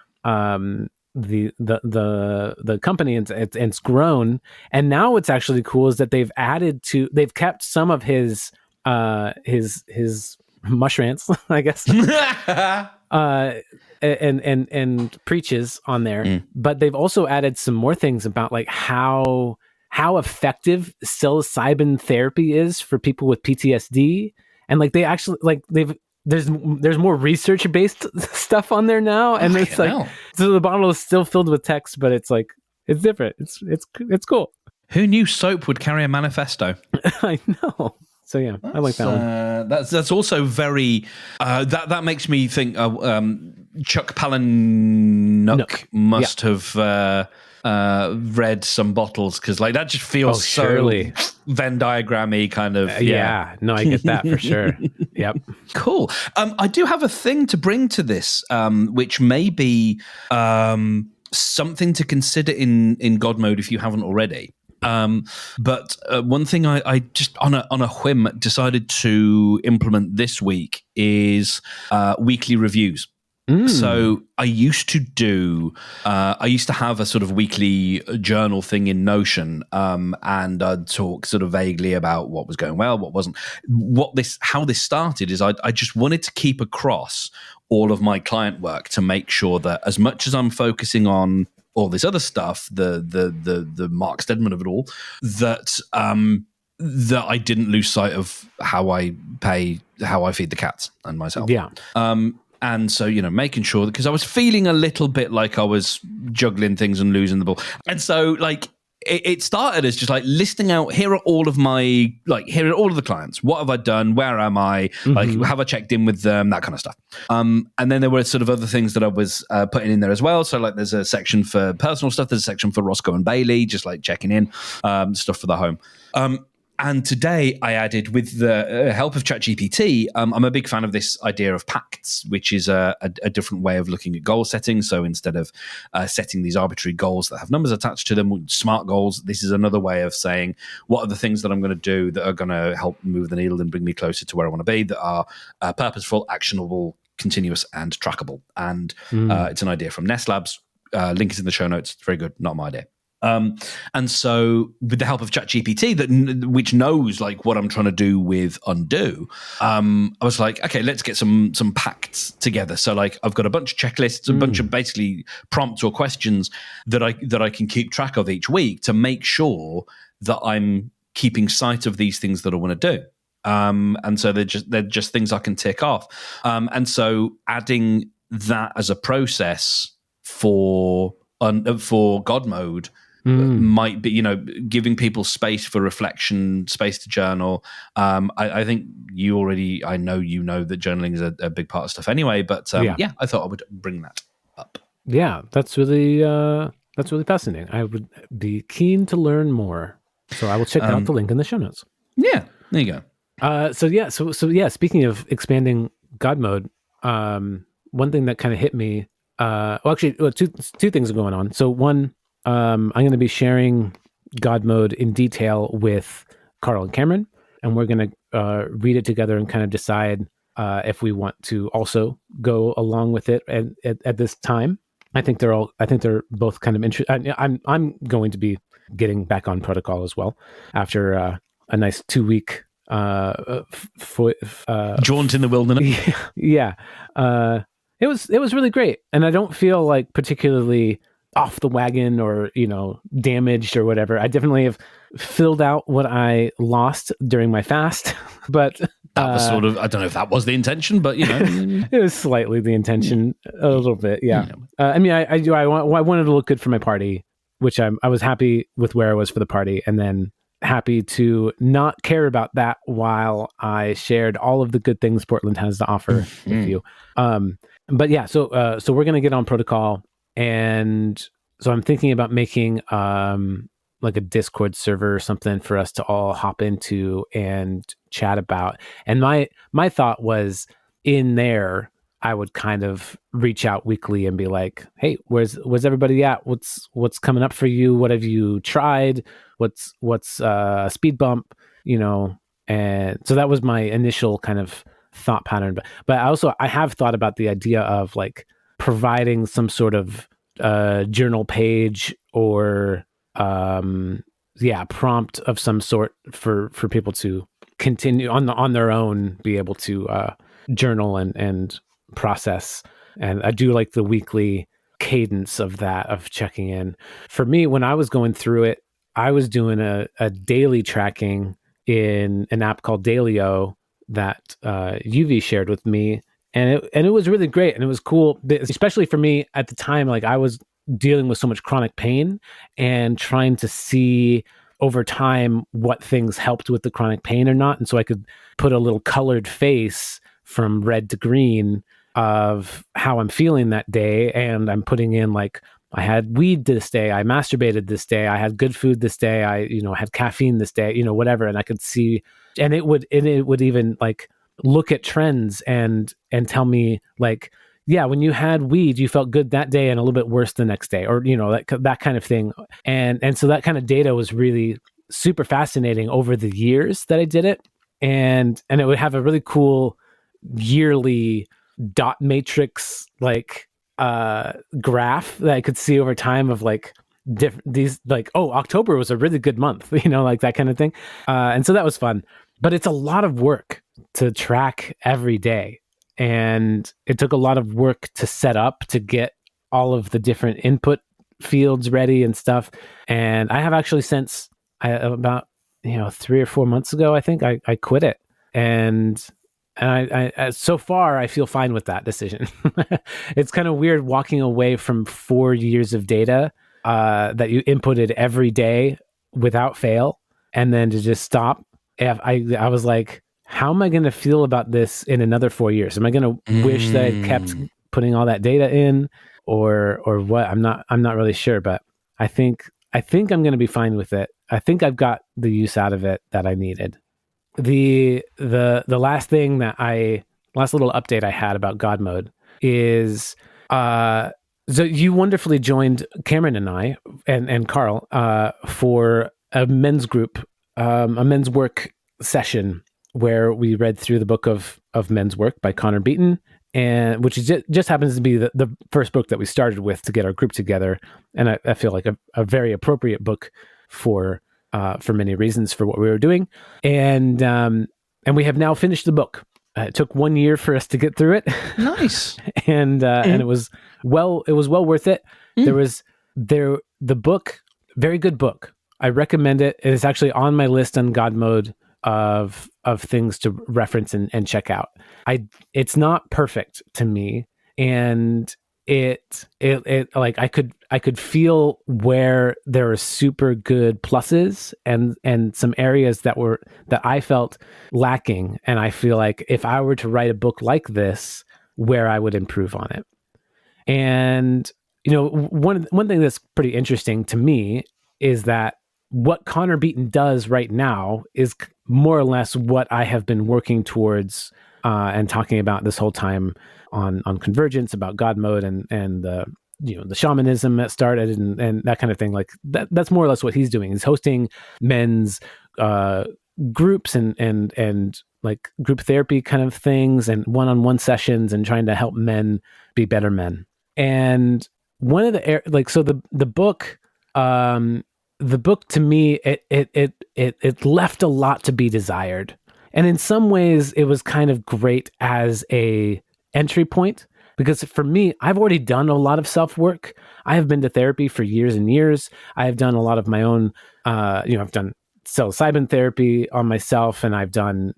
company, and it's grown. And now what's actually cool is that they've kept some of his mushrants, I guess. And preaches on there, but they've also added some more things about like how effective psilocybin therapy is for people with PTSD, and like they actually like there's more research based stuff on there now, and it's like so the bottle is still filled with text, but it's like it's different. It's cool. Who knew soap would carry a manifesto? I know. So yeah, I like that one. That's also very. That makes me think. Chuck Palahniuk must have read some bottles, because like that just feels so Venn diagrammy kind of. No, I get that for sure. Yep. Cool. I do have a thing to bring to this, which may be something to consider in Godmode if you haven't already. But one thing I just on a whim decided to implement this week is weekly reviews. So I used to have a sort of weekly journal thing in Notion, and I'd talk sort of vaguely about what was going well, what wasn't. How this started is I just wanted to keep across all of my client work to make sure that as much as I'm focusing on all this other stuff, the Mark Steadman of it all, that that I didn't lose sight of how I feed the cats and myself. Yeah. And so, making sure that, because I was feeling a little bit like I was juggling things and losing the ball. And so, like, it started as just like listing out, here are all of the clients. What have I done? Where am I? Like, have I checked in with them? That kind of stuff. And then there were sort of other things that I was putting in there as well. So, like, there's a section for personal stuff. There's a section for Roscoe and Bailey, just like checking in, stuff for the home. And today I added, with the help of ChatGPT, I'm a big fan of this idea of pacts, which is a different way of looking at goal setting. So instead of setting these arbitrary goals that have numbers attached to them, smart goals, this is another way of saying, what are the things that I'm going to do that are going to help move the needle and bring me closer to where I want to be, that are purposeful, actionable, continuous, and trackable. And it's an idea from Nest Labs. Link is in the show notes. It's very good. Not my idea. And so, with the help of ChatGPT, which knows like what I'm trying to do with Undo, I was like, okay, let's get some pacts together. So, like, I've got a bunch of checklists, a bunch of basically prompts or questions that I can keep track of each week to make sure that I'm keeping sight of these things that I want to do. And so they're just things I can tick off. And so, adding that as a process for Godmode might be, giving people space for reflection, space to journal. I think I know that journaling is a big part of stuff anyway, but I thought I would bring that up. Yeah, that's really fascinating. I would be keen to learn more. So I will check out the link in the show notes. Yeah, there you go. So speaking of expanding Godmode, one thing that kind of hit me, two things are going on. So one, I'm going to be sharing Godmode in detail with Carl and Cameron, and we're going to read it together and kind of decide if we want to also go along with it at this time. I think they're both kind of interested. I'm going to be getting back on protocol as well after a nice 2-week jaunt in the wilderness. Yeah. It was really great, and I don't feel like particularly off the wagon or damaged or whatever. I definitely have filled out what I lost during my fast, but that was sort of, I don't know if that was the intention, but it was slightly the intention, a little bit. Yeah. I mean, I wanted to look good for my party, which I was happy with where I was for the party, and then happy to not care about that while I shared all of the good things Portland has to offer with you. But yeah, so we're going to get on protocol, and so I'm thinking about making like a Discord server or something for us to all hop into and chat about. And my thought was, in there, I would kind of reach out weekly and be like, hey, where's everybody at? What's coming up for you? What have you tried? What's a speed bump? And so that was my initial kind of thought pattern. But I have thought about the idea of like providing some sort of journal page or prompt of some sort for people to continue on their own, be able to journal and process. And I do like the weekly cadence of that, of checking in. For me, when I was going through it, I was doing a daily tracking in an app called Dailyo that UV shared with me, and it was really great, and it was cool, especially for me at the time. Like, I was dealing with so much chronic pain and trying to see over time what things helped with the chronic pain or not, and so I could put a little colored face from red to green of how I'm feeling that day, and I'm putting in like, I had weed this day, I masturbated this day, I had good food this day, I had caffeine this day, whatever, and I could see, and it would even like look at trends and tell me like, yeah, when you had weed, you felt good that day and a little bit worse the next day, or that kind of thing, and so that kind of data was really super fascinating over the years that I did it, and it would have a really cool yearly dot matrix like graph that I could see over time of like these like, oh, October was a really good month, like that kind of thing. And so that was fun, but it's a lot of work to track every day. And it took a lot of work to set up, to get all of the different input fields ready and stuff. And I have actually since about 3 or 4 months ago, I think I quit it. And I so far I feel fine with that decision. It's kind of weird walking away from 4 years of data that you inputted every day without fail, and then to just stop. I was like, how am I going to feel about this in another 4 years? Am I going to wish that I kept putting all that data in, or what? I'm not really sure, but I think I'm going to be fine with it. I think I've got the use out of it that I needed. The last thing last little update I had about Godmode is so you wonderfully joined Cameron and I and Carl for a men's group, a men's work session where we read through the book of men's work by Connor Beaton, and which is just happens to be the first book that we started with to get our group together, and I feel like a very appropriate book for many reasons for what we were doing, and we have now finished the book. It took 1 year for us to get through it. Nice. and it was well worth it. The book, very good book. I recommend it. It is actually on my list on Godmode of things to reference and check out. It's not perfect to me, and it like I could feel where there are super good pluses and some areas that I felt lacking, and I feel like if I were to write a book like this, where I would improve on it. And one thing that's pretty interesting to me is that what Connor Beaton does right now is more or less what I have been working towards and talking about this whole time on Convergence, about Godmode and the shamanism that started and that kind of thing. Like that's more or less what he's doing. He's hosting men's groups and like group therapy kind of things and one-on-one sessions and trying to help men be better men. And one of the book. The book to me, it left a lot to be desired. And in some ways it was kind of great as a entry point, because for me, I've already done a lot of self-work. I have been to therapy for years and years. I have done a lot of my own, I've done psilocybin therapy on myself, and I've done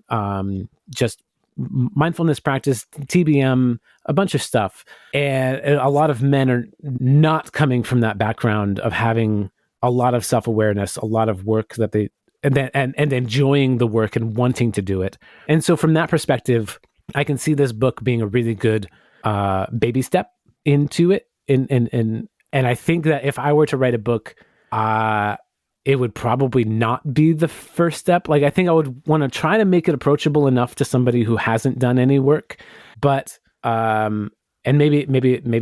just mindfulness practice, TBM, a bunch of stuff. And a lot of men are not coming from that background of having a lot of self-awareness, a lot of work that they and enjoying the work and wanting to do it. And so from that perspective, I can see this book being a really good baby step into it. And I think that if I were to write a book, it would probably not be the first step. Like, I think I would want to try to make it approachable enough to somebody who hasn't done any work, but and maybe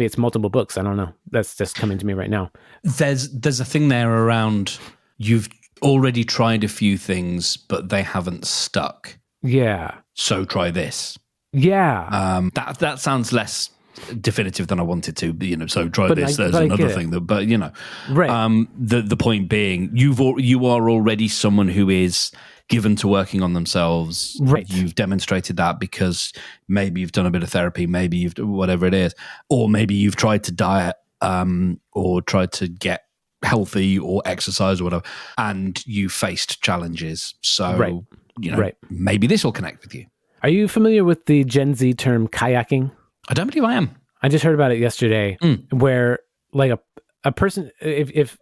it's multiple books. I don't know. That's just coming to me right now. There's a thing there around you've already tried a few things, but they haven't stuck. Yeah. So try this. Yeah. That sounds less definitive than I wanted to, but, so try this. There's another thing right. The point being, you are already someone who is given to working on themselves. Right. You've demonstrated that because maybe you've done a bit of therapy, maybe you've whatever it is, or maybe you've tried to diet or tried to get healthy or exercise or whatever, and you faced challenges. So, maybe this will connect with you. Are you familiar with the Gen Z term kayaking? I don't believe I am. I just heard about it yesterday, where like a person, if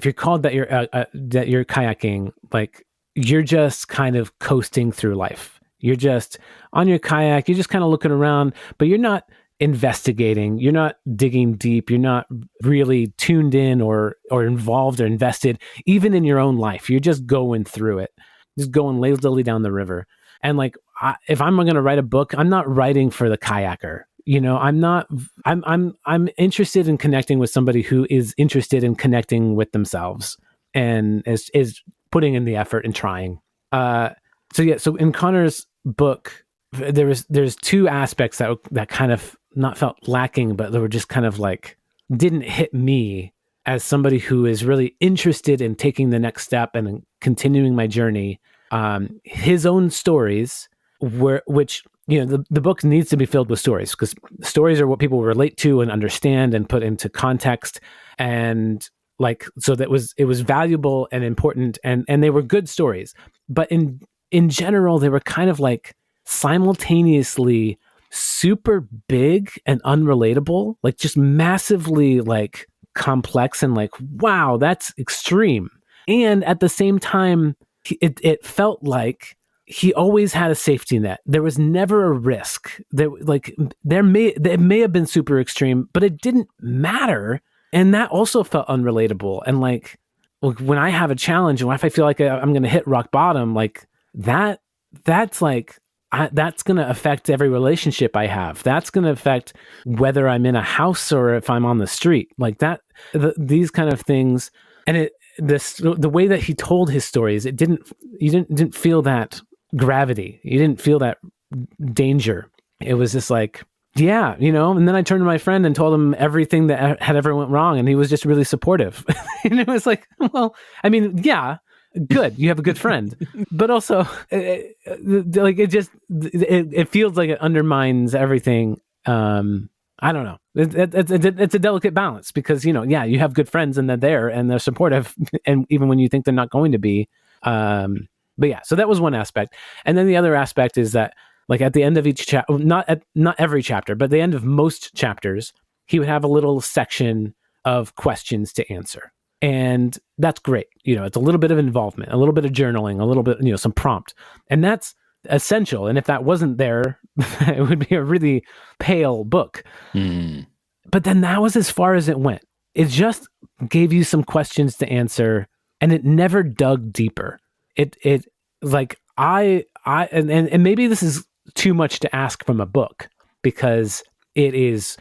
you're called that you're kayaking, like you're just kind of coasting through life. You're just on your kayak. You're just kind of looking around, but you're not investigating. You're not digging deep. You're not really tuned in or involved or invested, even in your own life. You're just going through it, just going lazily down the river. And like, if I'm going to write a book, I'm not writing for the kayaker. I'm interested in connecting with somebody who is interested in connecting with themselves and is putting in the effort and trying. So in Connor's book, there's two aspects that kind of not felt lacking, but they were just kind of like didn't hit me as somebody who is really interested in taking the next step and continuing my journey. His own stories which the book needs to be filled with stories, because stories are what people relate to and understand and put into context. And like, so it was valuable and important, and they were good stories. But in general, they were kind of like simultaneously super big and unrelatable, like just massively like complex and like, wow, that's extreme. And at the same time, it felt like he always had a safety net. There was never a risk. It may have been super extreme, but it didn't matter. And that also felt unrelatable. And like, when I have a challenge, and if I feel like I'm going to hit rock bottom, like that's like, that's going to affect every relationship I have. That's going to affect whether I'm in a house or if I'm on the street, like that, these kind of things. And the way that he told his stories, you didn't feel that gravity. You didn't feel that danger. It was just like, yeah, and then I turned to my friend and told him everything that had ever went wrong. And he was just really supportive. And it was like, well, I mean, yeah, good. You have a good friend, but also like it feels like it undermines everything. I don't know. It's a delicate balance, because, yeah, you have good friends and they're there and they're supportive, and even when you think they're not going to be. But yeah, so that was one aspect. And then the other aspect is that, like, at the end of each chapter, not every chapter, but the end of most chapters, he would have a little section of questions to answer. And that's great. It's a little bit of involvement, a little bit of journaling, a little bit, some prompt. And that's essential. And if that wasn't there, it would be a really pale book. Mm. But then that was as far as it went. It just gave you some questions to answer, and it never dug deeper. It like and maybe this is too much to ask from a book, because it is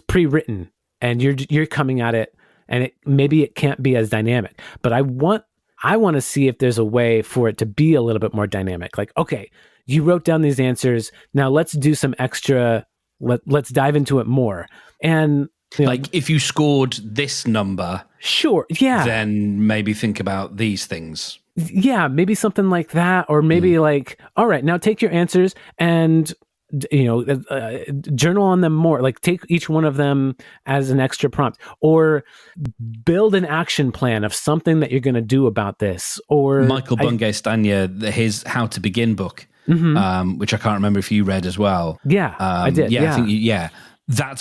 pre-written and you're coming at it, and maybe it can't be as dynamic. But I want to see if there's a way for it to be a little bit more dynamic. Like, okay, you wrote down these answers. Now let's do some extra. Let's dive into it more. And like, if you scored this number, sure, yeah, then maybe think about these things. Yeah, maybe something like that, or maybe like, all right, now take your answers and journal on them more. Like, take each one of them as an extra prompt, or build an action plan of something that you're going to do about this. Or Michael Bungay Stanya, his How to Begin book, which I can't remember if you read as well. Yeah, I did. Yeah,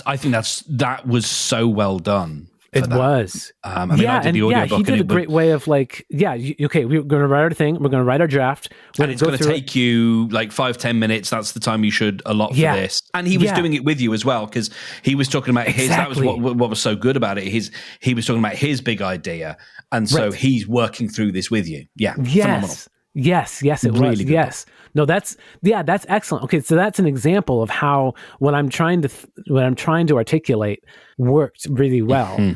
I think that was so well done. It was. I did the audiobook. He did a great way of like, okay, we're going to write our thing. We're going to write our draft. And it's going to take you like 5-10 minutes. That's the time you should allot for this. And he was doing it with you as well, because he was talking about his, that was what was so good about it. He was talking about his big idea. And so he's working through this with you. Yeah. Phenomenal. Yes, it really was. Yes. No, that's excellent. Okay, so that's an example of how what I'm trying to articulate worked really well.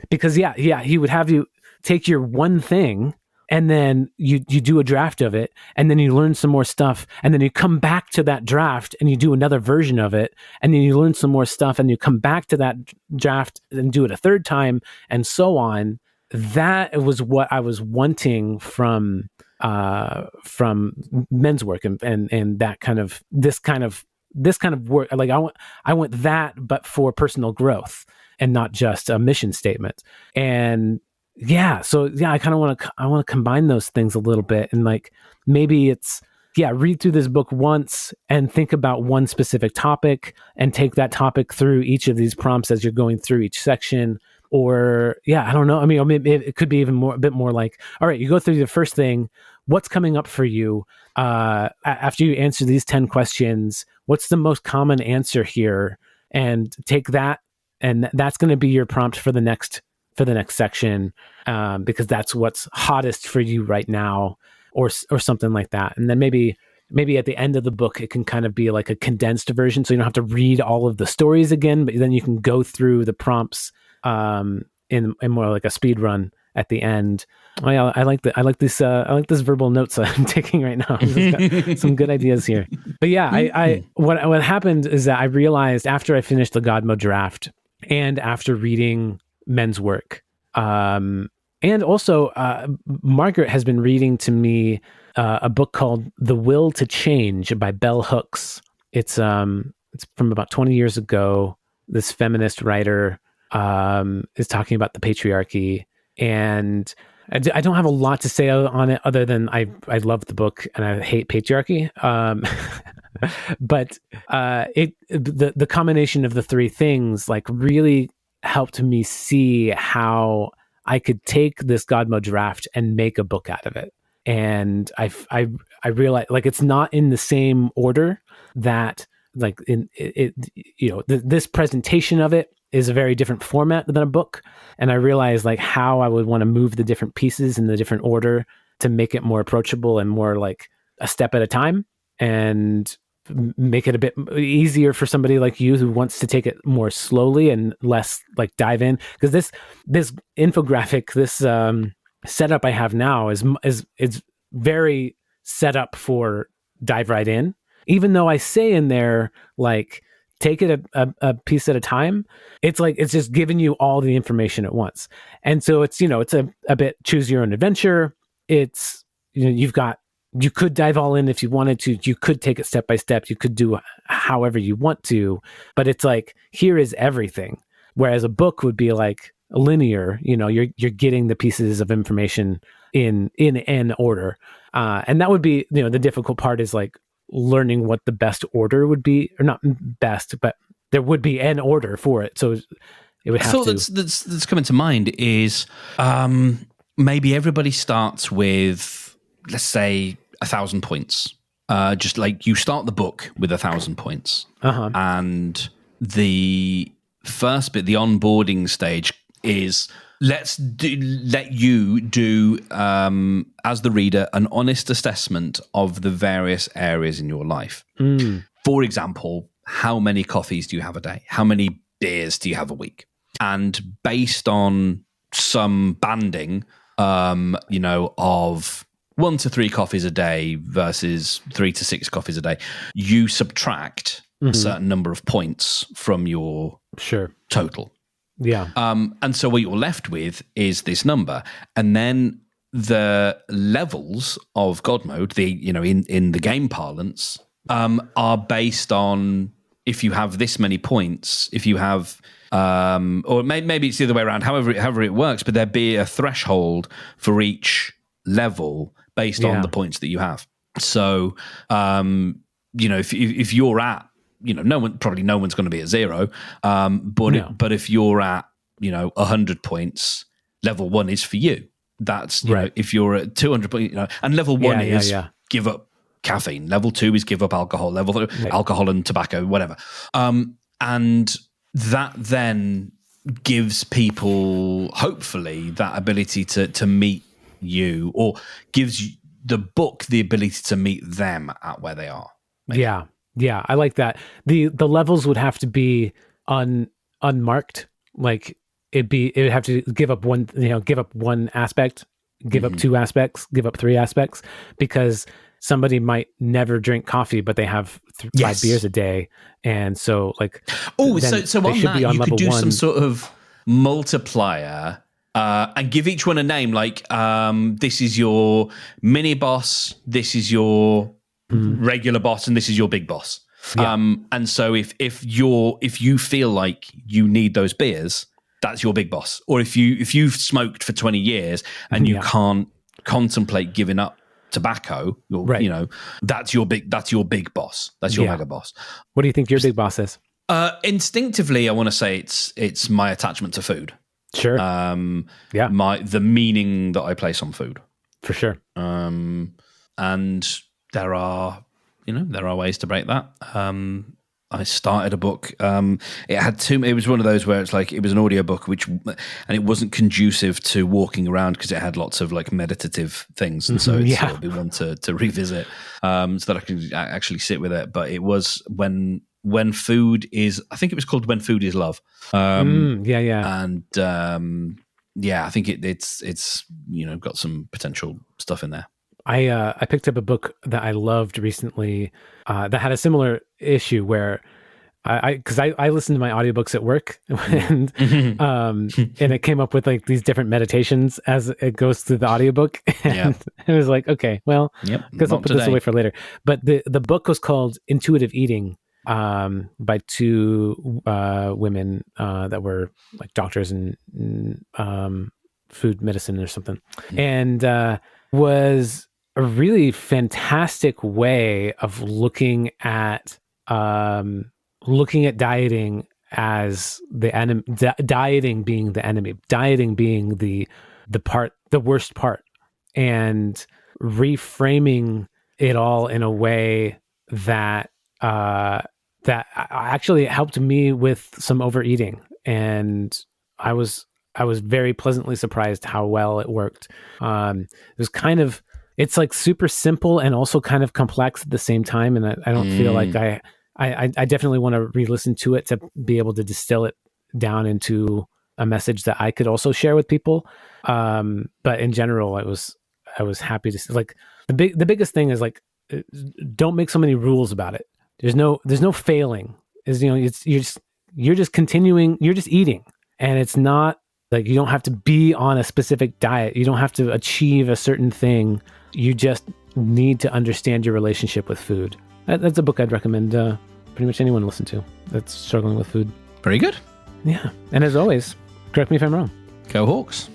Because he would have you take your one thing, and then you do a draft of it, and then you learn some more stuff, and then you come back to that draft and you do another version of it, and then you learn some more stuff, and you come back to that draft and do it a third time, and so on. That was what I was wanting from men's work, and that kind of this kind of work. Like, I want that, but for personal growth and not just a mission statement. And I kind of want to combine those things a little bit, and like, maybe it's read through this book once and think about one specific topic and take that topic through each of these prompts as you're going through each section. Or I don't know. I mean, it could be even a bit more like, all right, you go through the first thing. What's coming up for you after you answer these 10 questions? What's the most common answer here? And take that, and that's going to be your prompt for the next section, because that's what's hottest for you right now, or something like that. And then maybe at the end of the book, it can kind of be like a condensed version, so you don't have to read all of the stories again, but then you can go through the prompts in more like a speed run at the end. I like this verbal notes I'm taking right now. Got some good ideas here. But what happened is that I realized after I finished the Godmode draft, and after reading men's work, and also Margaret has been reading to me a book called The Will to Change by Bell Hooks. It's from about 20 years ago. This feminist writer is talking about the patriarchy, and I don't have a lot to say on it other than I love the book and I hate patriarchy. But the combination of the three things like really helped me see how I could take this Godmode draft and make a book out of it. And I realized like it's not in the same order that like in it this presentation of it is a very different format than a book. And I realized like how I would want to move the different pieces in the different order to make it more approachable and more like a step at a time, and make it a bit easier for somebody like you who wants to take it more slowly and less like dive in. Because this infographic, this setup I have now is very set up for dive right in. Even though I say in there like take it a piece at a time, it's like it's just giving you all the information at once. And so it's it's a bit choose your own adventure. It's you could dive all in if you wanted to. You could take it step by step. You could do however you want to, but it's like, here is everything. Whereas a book would be like linear, you're getting the pieces of information in an order. And that would be, the difficult part is like learning what the best order would be, or not best, but there would be an order for it. So it would have to. That's coming to mind is maybe everybody starts with, let's say, 1,000 points. Just like you start the book with 1,000 points. And the first bit, the onboarding stage, is let you do, as the reader, an honest assessment of the various areas in your life. For example, how many coffees do you have a day? How many beers do you have a week? And based on some banding, of 1 to 3 coffees a day versus 3 to 6 coffees a day, you subtract a certain number of points from your total. Yeah. And so what you're left with is this number. And then the levels of Godmode, in the game parlance, are based on if you have this many points, if you have, or maybe it's the other way around, however it works, but there'd be a threshold for each level based on the points that you have. So, if you're at, no one's going to be at 0. But if you're at, 100 points, level 1 is for you. That's right. If you're at 200 points, and level 1 is give up caffeine. Level 2 is give up alcohol. Level 3, alcohol and tobacco, whatever. And that then gives people, hopefully, that ability to meet you, or gives the book the ability to meet them at where they are. Maybe. Yeah, I like that. The levels would have to be unmarked. Like it would have to give up one aspect, give up 2 aspects, give up 3 aspects, because somebody might never drink coffee, but they have 5 beers a day, and so like so on that you could do some sort of multiplier. And give each one a name, like this is your mini boss, this is your regular boss, and this is your big boss. And so if you feel like you need those beers, that's your big boss. Or if you've smoked for 20 years and you can't contemplate giving up tobacco, that's your big boss. That's your mega boss. What do you think your big boss is? Instinctively, I want to say it's my attachment to food. Sure. The meaning that I place on food. For sure. And there are ways to break that. I started a book. It was one of those where it's like, it was an audiobook, and it wasn't conducive to walking around because it had lots of like meditative things. And so it'll be one to revisit, so that I can actually sit with it. But it was when food is, I think it was called When Food is Love. And I think it's got some potential stuff in there. I picked up a book that I loved recently that had a similar issue where because I listened to my audiobooks at work and it came up with like these different meditations as it goes through the audiobook, and it was like, okay, well, because I'll put this away for later. But the book was called Intuitive Eating, by two women that were like doctors in food medicine or something, and was a really fantastic way of looking at dieting as the enemy, dieting being the enemy, dieting being the worst part, and reframing it all in a way that actually helped me with some overeating, and I was very pleasantly surprised how well it worked. It was it's like super simple and also kind of complex at the same time, and I don't feel like I definitely want to re-listen to it to be able to distill it down into a message that I could also share with people. But in general, I was happy to, like, the biggest thing is, like, don't make so many rules about it. There's no failing. You're just continuing. You're just eating, and it's not like you don't have to be on a specific diet. You don't have to achieve a certain thing. You just need to understand your relationship with food. That's a book I'd recommend pretty much anyone listen to that's struggling with food. Very good. Yeah. And as always, correct me if I'm wrong. Go Hawks.